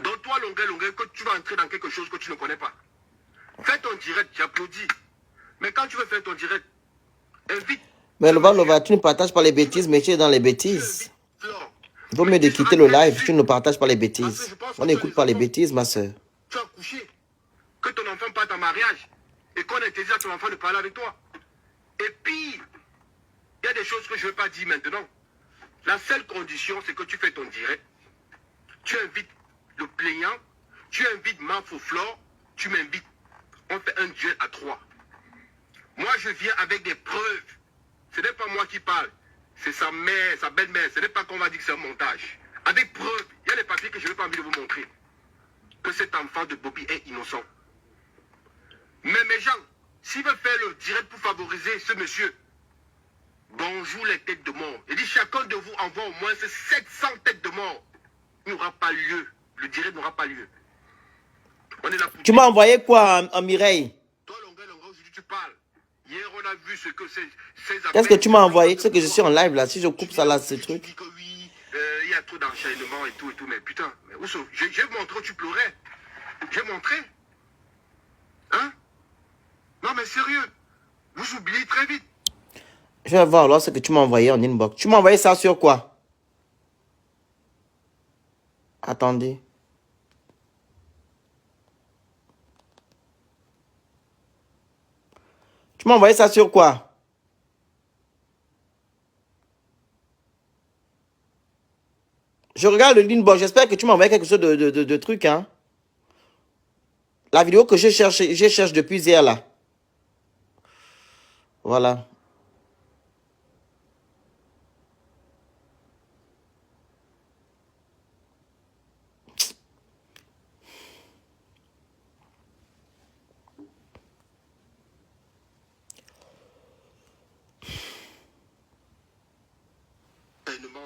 Donc toi, Longuet, que tu vas entrer dans quelque chose que tu ne connais pas. Fais ton direct, j'applaudis. Mais quand tu veux faire ton direct, invite. Mais Lova, tu ne partages pas les bêtises, mais tu es dans les bêtises. Il vaut mieux de quitter le live, tu ne partages pas les bêtises. On n'écoute pas les bêtises, ma soeur. Tu as couché, que ton enfant parte en mariage et qu'on interdit à ton enfant de parler avec toi. Et puis, il y a des choses que je ne vais pas dire maintenant. La seule condition, c'est que tu fais ton direct. Tu invites le plaignant, tu invites Flore, tu m'invites. On fait un duel à 3. Moi, je viens avec des preuves. Ce n'est pas moi qui parle. C'est sa mère, sa belle-mère. Ce n'est pas qu'on va dire que c'est un montage. Avec preuve, il y a les papiers que je n'ai pas envie de vous montrer. Que cet enfant de Bobby est innocent. les gens, s'il veut faire le direct pour favoriser ce monsieur, bonjour les têtes de mort. Il dit chacun de vous envoie au moins 700 têtes de mort. Il n'y aura pas lieu. Le direct n'aura pas lieu. On est là pour... Tu m'as envoyé quoi en Mireille? Toi, Longueuil, aujourd'hui tu parles. Hier, on a vu ce que ces Qu'est-ce que tu m'as envoyé? Tu sais que je suis en live là. Si je coupe ça là, ce truc. Tu dis que oui, il y a trop d'enchaînement et tout. Mais putain, j'ai montré où tu pleurais. J'ai montré. Hein? Non, mais sérieux. Vous oubliez très vite. Je vais voir alors ce que tu m'as envoyé en inbox. Tu m'as envoyé ça sur quoi? Attendez. Tu m'as envoyé ça sur quoi? Je regarde le inbox. J'espère que tu m'as envoyé quelque chose de truc, hein. La vidéo que je cherche depuis hier, là. Voilà.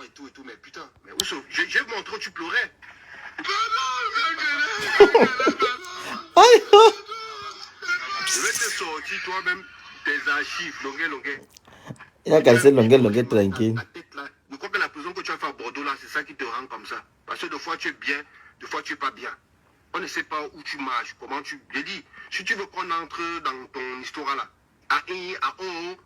Et tout, mais putain, mais j'ai montré où tu pleurais. Je vais te sortir toi-même tes archives, longuet. Il a cassé longuet, tranquille. La tête là, je crois que la prison que tu as fait à Bordeaux là, c'est ça qui te rend comme ça. Parce que des fois tu es bien, des fois tu es pas bien. On ne sait pas où tu marches, comment tu... J'ai dit, si tu veux qu'on entre dans ton histoire là, à I, à O,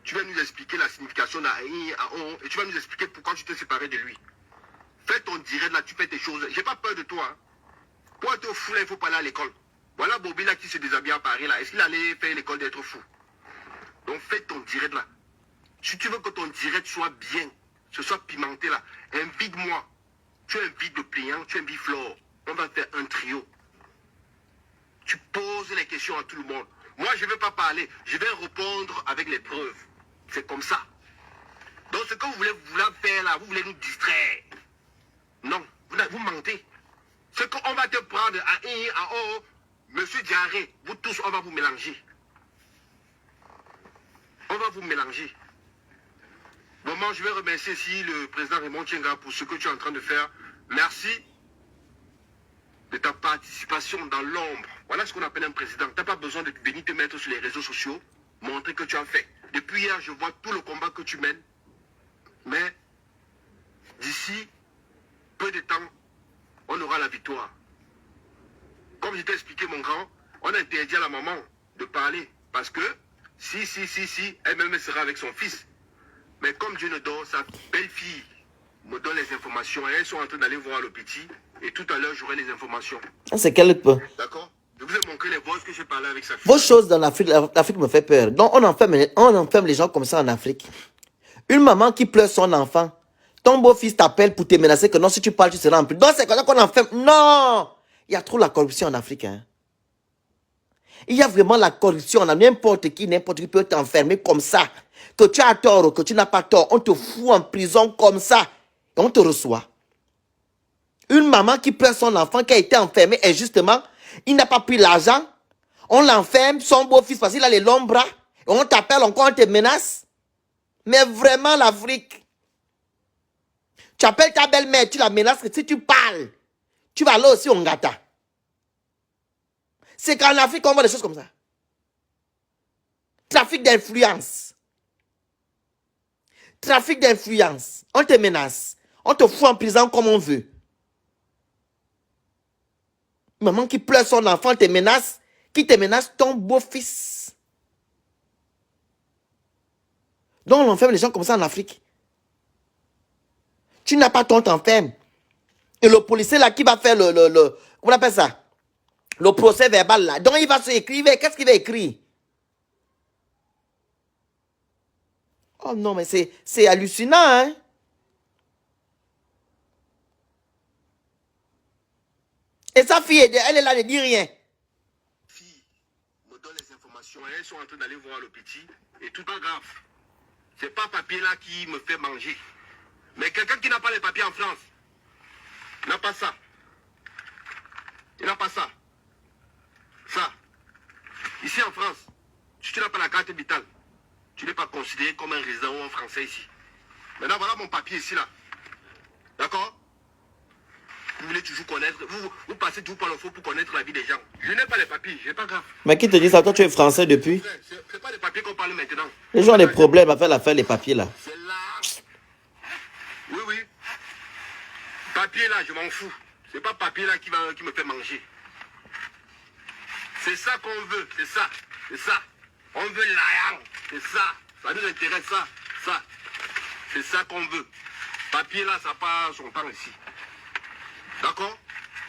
tu vas nous expliquer la signification d'A, I, à O, et tu vas nous expliquer pourquoi tu t'es séparé de lui. Fais ton direct là, tu fais tes choses. J'ai pas peur de toi. Hein. Pour être fou là, il faut pas aller à l'école. Voilà Bobby là qui se déshabille à Paris là. Est-ce qu'il allait faire l'école d'être fou? Donc fais ton direct là. Si tu veux que ton direct soit bien, ce soit pimenté là, invite-moi. Tu invites le pliant, tu invites Flore. On va faire un trio. Tu poses les questions à tout le monde. Moi, je ne vais pas parler. Je vais répondre avec les preuves. C'est comme ça. Donc, ce que vous voulez faire là, vous voulez nous distraire. Non, vous mentez. Ce qu'on va te prendre à I, à O, Monsieur Diarré, vous tous, on va vous mélanger. On va vous mélanger. Vraiment, je vais remercier ici le président Raymond Tchenga pour ce que tu es en train de faire. Merci de ta participation dans l'ombre. Voilà ce qu'on appelle un président. Tu n'as pas besoin de venir te mettre sur les réseaux sociaux, montrer que tu as fait. Depuis hier, je vois tout le combat que tu mènes. Mais d'ici peu de temps, on aura la victoire. Comme je t'ai expliqué, mon grand, on interdit à la maman de parler. Parce que si, elle-même sera avec son fils. Mais comme Dieu ne dort, sa belle-fille me donne les informations. Et elles sont en train d'aller voir le petit. Et tout à l'heure, j'aurai les informations. C'est quel peu? D'accord? Je vous ai montré les voix que j'ai parlé avec sa fille. Vos choses dans l'Afrique, l'Afrique me fait peur. Donc, on enferme les gens comme ça en Afrique. Une maman qui pleure son enfant. Ton beau-fils t'appelle pour te menacer que non, si tu parles, tu seras en prison. Donc, c'est comme ça qu'on enferme. Non! Il y a trop la corruption en Afrique. Hein. Il y a vraiment la corruption. N'importe qui peut t'enfermer comme ça. Que tu as tort ou que tu n'as pas tort. On te fout en prison comme ça. Et on te reçoit. Une maman qui pleure son enfant qui a été enfermé et justement, il n'a pas pris l'argent. On l'enferme, son beau-fils, parce qu'il a les longs bras. Et on t'appelle encore, on te menace. Mais vraiment, l'Afrique. Tu appelles ta belle-mère, tu la menaces que si tu parles, tu vas aller aussi au Ngata. C'est qu'en Afrique, on voit des choses comme ça. Trafic d'influence. Trafic d'influence. On te menace. On te fout en prison comme on veut. Maman qui pleure son enfant te menace. Qui te menace ton beau-fils. Donc on enferme les gens comme ça en Afrique. Tu n'as pas ton t'enferme. Et le policier là qui va faire on appelle ça? Le procès verbal là. Donc il va se écrire. Qu'est-ce qu'il va écrire? Oh non, mais c'est hallucinant, hein? Et sa fille, elle est là, elle ne dit rien. Fille me donne les informations. Elles sont en train d'aller voir le petit. Et tout pas grave. C'est pas papier là qui me fait manger. Mais quelqu'un qui n'a pas les papiers en France, n'a pas ça. Il n'a pas ça. Ça. Ici en France, si tu n'as pas la carte vitale, tu n'es pas considéré comme un résident ou un Français ici. Maintenant, voilà mon papier ici, là. D'accord? Vous voulez toujours connaître, vous passez toujours par le faux pour connaître la vie des gens. Je n'ai pas les papiers, je n'ai pas grave. Mais qui te dit ça? Toi, tu es français depuis? C'est pas les papiers qu'on parle maintenant. Les gens ont des problèmes à faire l'affaire, les papiers là. C'est là. Oui, oui. Papier là, je m'en fous. C'est pas papier là qui me fait manger. C'est ça qu'on veut, c'est ça. C'est ça. On veut l'argent, c'est ça. Ça nous intéresse, ça. Ça. C'est ça qu'on veut. Papier là, ça passe son temps ici. D'accord?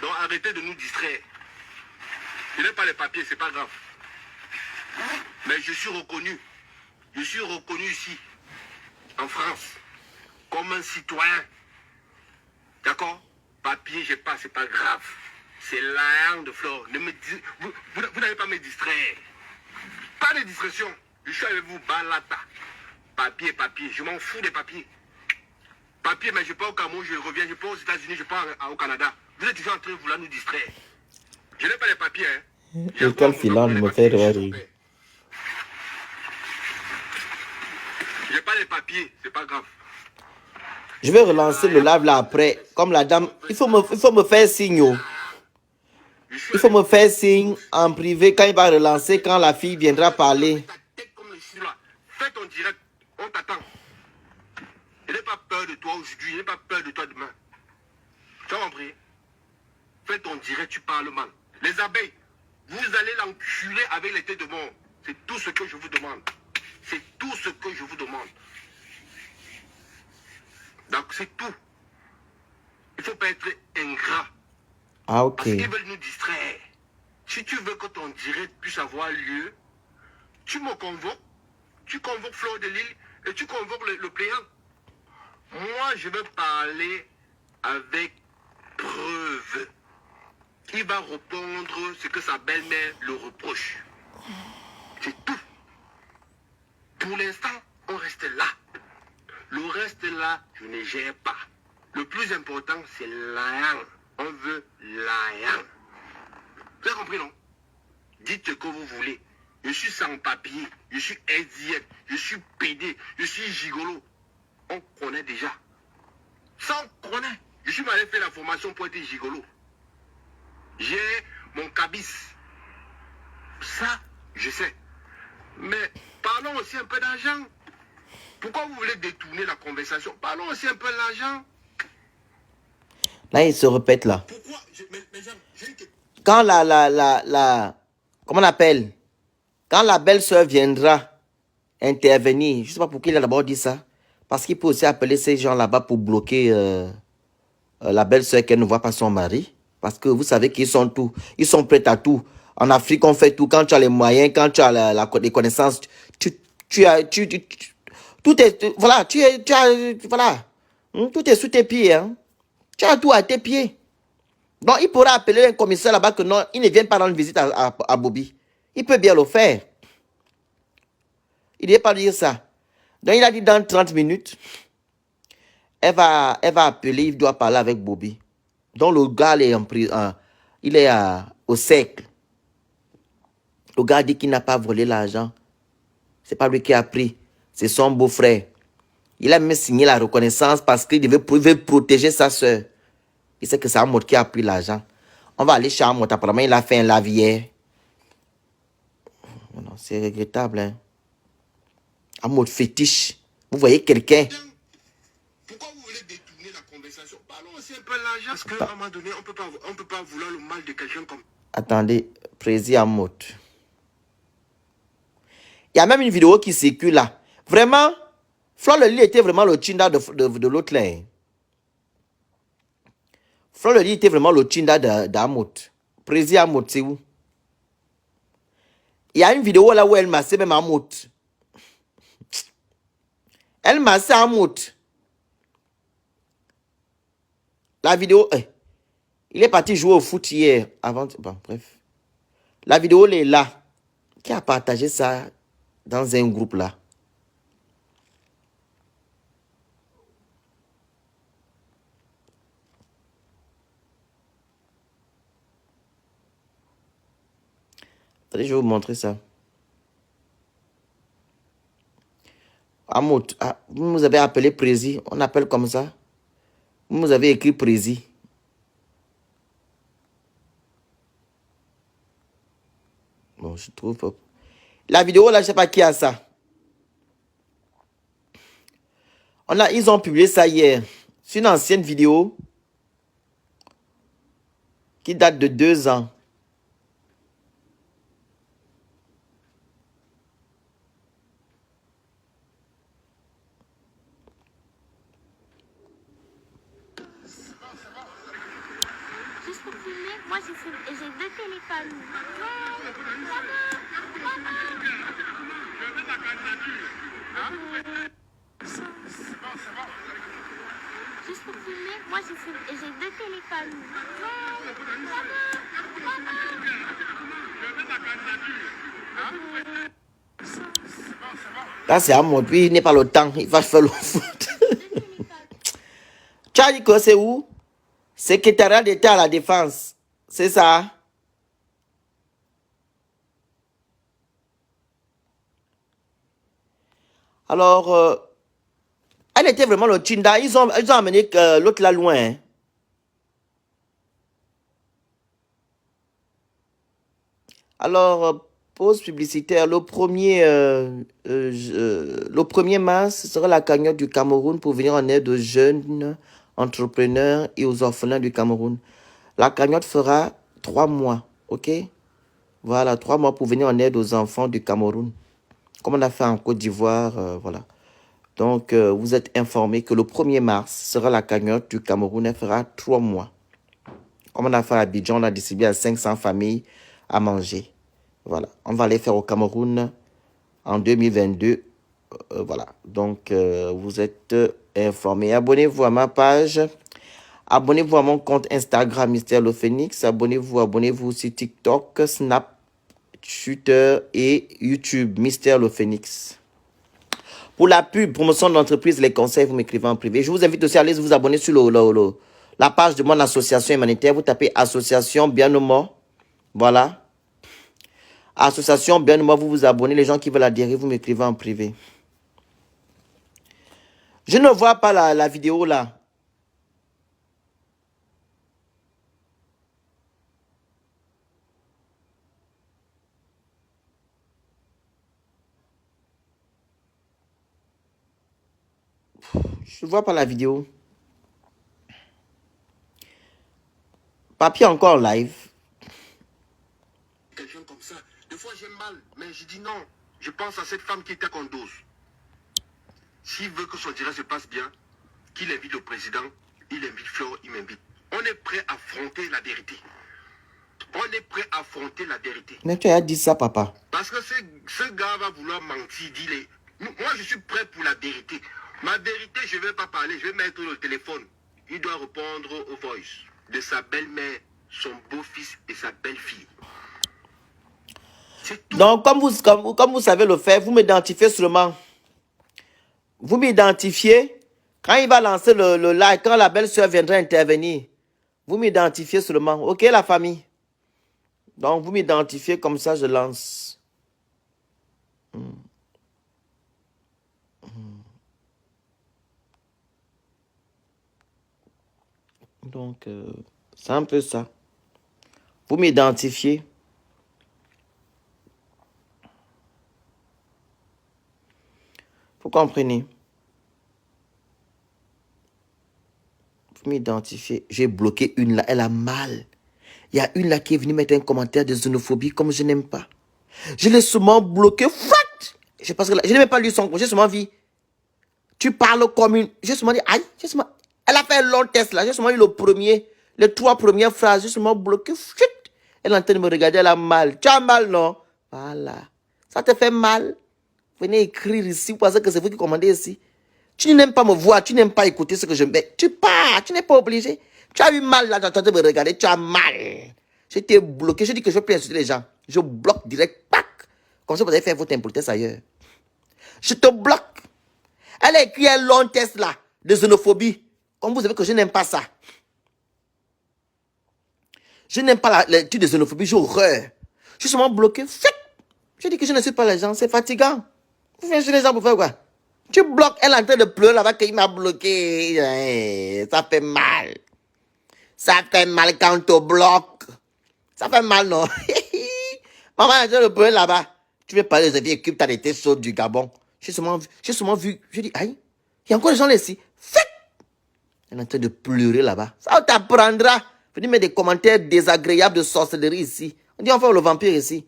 Donc arrêtez de nous distraire. Je n'ai pas les papiers, c'est pas grave. Mais je suis reconnu. Je suis reconnu ici, en France, comme un citoyen. D'accord? Papier, j'ai pas, c'est pas grave. C'est l'argent de Flore. Vous n'allez pas me distraire. Pas de distraction. Je suis avec vous, balata. Papier, papier. Je m'en fous des papiers. Papier, mais je pars au Cameroun, je reviens, je pars aux États-Unis, je pars au Canada. Vous êtes toujours en train de vouloir nous distraire. Je n'ai pas les papiers, hein. L'école filante me fait rire. J'ai pas les papiers, c'est pas grave. Je vais relancer le live là après. Comme la dame, il faut me faire signe. Oh. Il faut me faire signe en privé quand il va relancer, quand la fille viendra parler. Fais ton direct, on t'attend. Je n'ai pas peur de toi aujourd'hui, je n'ai pas peur de toi demain. Tu as compris? Fais ton direct, tu parles mal. Les abeilles, vous allez l'enculer avec les têtes de mort. C'est tout ce que je vous demande. C'est tout ce que je vous demande. Donc c'est tout. Il ne faut pas être ingrat. Ah, ok. Parce qu'ils veulent nous distraire. Si tu veux que ton direct puisse avoir lieu, tu me convoques, tu convoques Flore de Lille et tu convoques le pléant. Moi, je veux parler avec preuve. Il va répondre ce que sa belle-mère le reproche. C'est tout. Pour l'instant, on reste là. Le reste là, je ne gère pas. Le plus important, c'est l'argent. On veut l'argent. Vous avez compris, non? Dites ce que vous voulez. Je suis sans papier, je suis SDF, je suis pédé, je suis gigolo. On connaît déjà. Ça, on connaît. Je suis allé faire la formation pour être gigolo. J'ai mon cabis. Ça, je sais. Mais parlons aussi un peu d'argent. Pourquoi vous voulez détourner la conversation? Parlons aussi un peu de l'argent. Là, il se répète là. Pourquoi Quand comment on appelle? Quand la belle-sœur viendra intervenir, je ne sais pas pourquoi il a d'abord dit ça. Parce qu'il peut aussi appeler ces gens là-bas pour bloquer la belle-sœur qu'elle ne voit pas son mari. Parce que vous savez qu'ils sont tout. Ils sont prêts à tout. En Afrique, on fait tout. Quand tu as les moyens, quand tu as les connaissances, tout est, voilà, voilà. Tout est sous tes pieds. Hein. Tu as tout à tes pieds. Donc, il pourra appeler un commissaire là-bas que non, il ne vient pas rendre visite à Bobby. Il peut bien le faire. Il ne devait pas dire ça. Donc, il a dit dans 30 minutes, elle va appeler, il doit parler avec Bobby. Donc, le gars est en prison, il est au cercle. Le gars dit qu'il n'a pas volé l'argent. C'est pas lui qui a pris. C'est son beau-frère. Il a même signé la reconnaissance parce qu'il veut protéger sa soeur. Il sait que c'est Amout qui a pris l'argent. On va aller chez Amout. Apparemment, il a fait un lavière. Non, c'est regrettable. Hein? Amout fétiche. Vous voyez quelqu'un. Pourquoi vous voulez détourner la conversation? Parlons aussi un peu de l'argent. Parce qu'à un moment donné, on peut pas vouloir le mal de quelqu'un comme... Attendez, président Amout. Il y a même une vidéo qui circule là. Vraiment, Flore de Lille était vraiment le Chinda de l'autre là. Hein. Flore de Lille était vraiment le Chinda d'Amout. Président Amout, c'est où? Il y a une vidéo là où elle massait même Amout. Elle massait Amout. La vidéo... il est parti jouer au foot hier. Avant... Bon, bref. La vidéo, elle est là. Qui a partagé ça dans un groupe là? Attendez, je vais vous montrer ça. Vous nous avez appelé Prési. On appelle comme ça. Vous nous avez écrit Prési. Bon, je trouve pas. La vidéo, là, je ne sais pas qui a ça. Ils ont publié ça hier. C'est une ancienne vidéo qui date de 2 ans. Juste pour filmer, moi j'ai 2 téléphones. Juste pour filmer, moi j'ai 2 téléphones. Là, c'est à moi. Puis, il n'est pas le temps. Il va faire le foot. Tu as dit que c'est où? Secrétariat d'État à la Défense. C'est ça? Alors, elle était vraiment le Tinda. Ils ont amené l'autre là loin. Hein. Alors, pause publicitaire. Le 1er mars, ce sera la cagnotte du Cameroun pour venir en aide aux jeunes entrepreneurs et aux orphelins du Cameroun. La cagnotte fera 3 mois, ok? Voilà, 3 mois pour venir en aide aux enfants du Cameroun. Comme on a fait en Côte d'Ivoire, voilà. Donc, vous êtes informés que le 1er mars sera la cagnotte du Cameroun. Elle fera 3 mois. Comme on a fait à Abidjan, on a distribué à 500 familles à manger. Voilà. On va aller faire au Cameroun en 2022. Voilà. Donc, vous êtes informés. Abonnez-vous à ma page. Abonnez-vous à mon compte Instagram, Mystère Le Phénix. Abonnez-vous aussi TikTok, Snap, Twitter et YouTube, Mystère Le Phénix. Pour la pub, promotion de l'entreprise, les conseils, vous m'écrivez en privé. Je vous invite aussi à aller vous abonner sur la page de mon association humanitaire. Vous tapez Association Bien-Nomo. Voilà. Association Bien-Nomo, vous vous abonnez. Les gens qui veulent adhérer, vous m'écrivez en privé. Je ne vois pas la vidéo là. Je ne vois pas la vidéo. Papier encore live. Quelqu'un comme ça. Des fois, j'ai mal, mais je dis non. Je pense à cette femme qui était condose. S'il veut que son direct se passe bien, qu'il invite le président, il invite Flore, il m'invite. On est prêt à affronter la vérité. On est prêt à affronter la vérité. Mais tu as dit ça, papa. Parce que ce gars va vouloir mentir, dis-le. Moi, je suis prêt pour la vérité. Ma vérité, je ne vais pas parler, je vais mettre le téléphone. Il doit répondre au voice de sa belle-mère, son beau-fils et sa belle-fille. Donc, comme vous savez le faire, vous m'identifiez seulement. Vous m'identifiez. Quand il va lancer le live, quand la belle-sœur viendra intervenir, vous m'identifiez seulement. Ok, la famille? Donc, vous m'identifiez comme ça, je lance. Donc, c'est un peu ça. Vous m'identifiez. Vous comprenez? Vous m'identifiez. J'ai bloqué une là, elle a mal. Il y a une là qui est venue mettre un commentaire de xénophobie comme je n'aime pas. Je l'ai seulement bloqué. Je pense que là, je n'ai même pas lu son. J'ai seulement vu. Tu parles comme une. J'ai seulement dit, aïe. Elle a fait un long test là. J'ai seulement eu les 3 premières phrases. J'ai seulement bloqué. Elle est en train de me regarder, elle a mal. Tu as mal, non? Voilà. Ça te fait mal? Venez écrire ici. Vous pensez que c'est vous qui commandez ici? Tu n'aimes pas me voir, tu n'aimes pas écouter ce que je mets. Tu pars, tu n'es pas obligé. Tu as eu mal là, tu es en train de me regarder, tu as mal. Je t'ai bloqué, je dis que je ne veux plus insulter les gens. Je bloque direct, pac. Comme ça, vous allez faire votre impolitesse ailleurs. Je te bloque. Elle a écrit un long test là, de xénophobie. Comme vous savez que je n'aime pas ça. Je n'aime pas l'étude de xénophobie, j'ai horreur. Je suis seulement bloqué. Je dis que je ne suis pas les gens, c'est fatigant. Vous venez chez les gens pour faire quoi? Tu bloques, elle est en train de pleurer là-bas qu'il m'a bloqué. Ça fait mal. Ça fait mal quand on te bloque. Ça fait mal, non? Maman est en train de pleurer là-bas. Tu veux parler des vieilles cubes, t'as été chaude du Gabon. J'ai seulement vu. Je dis, aïe, il y a encore des gens là ici. Faites! Elle est en train de pleurer là-bas. Ça t'apprendra. Venez mettre des commentaires désagréables de sorcellerie ici. On dit, on fait le vampire ici.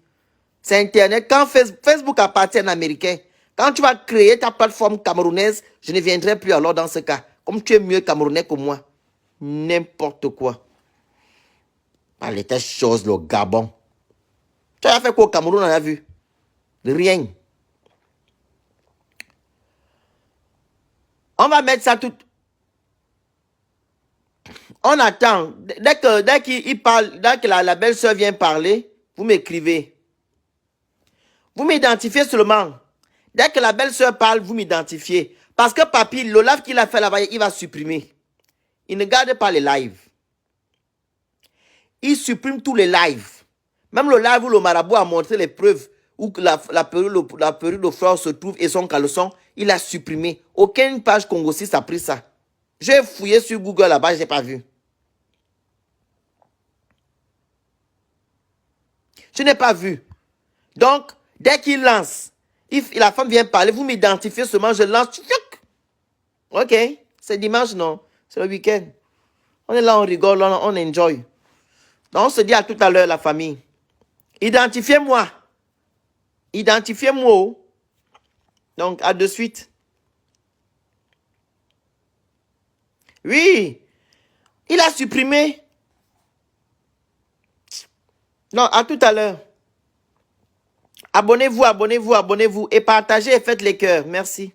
C'est Internet. Quand Facebook appartient à un Américain, quand tu vas créer ta plateforme camerounaise, je ne viendrai plus alors dans ce cas. Comme tu es mieux camerounais que moi. N'importe quoi. Allez, tes choses, le Gabon. Tu as fait quoi au Cameroun, on a vu? Rien. On va mettre ça tout. On attend. Dès qu'il parle, dès que la belle-sœur vient parler, vous m'écrivez. Vous m'identifiez seulement. Dès que la belle-sœur parle, vous m'identifiez. Parce que papy, le live qu'il a fait là-bas, il va supprimer. Il ne garde pas les lives. Il supprime tous les lives. Même le live où le marabout a montré les preuves où la perruque de fleur se trouve et son caleçon, il a supprimé. Aucune page Congo 6 a pris ça. J'ai fouillé sur Google là-bas, je n'ai pas vu. Je n'ai pas vu. Donc, dès qu'il lance, la femme vient parler, vous m'identifiez seulement, je lance. Ok, c'est dimanche, non? C'est le week-end. On est là, on rigole, on enjoy. Donc, on se dit à tout à l'heure, la famille. Identifiez-moi. Identifiez-moi. Donc, à de suite. Oui. Il a supprimé. Non, à tout à l'heure. Abonnez-vous, abonnez-vous, abonnez-vous. Et partagez et faites les cœurs. Merci.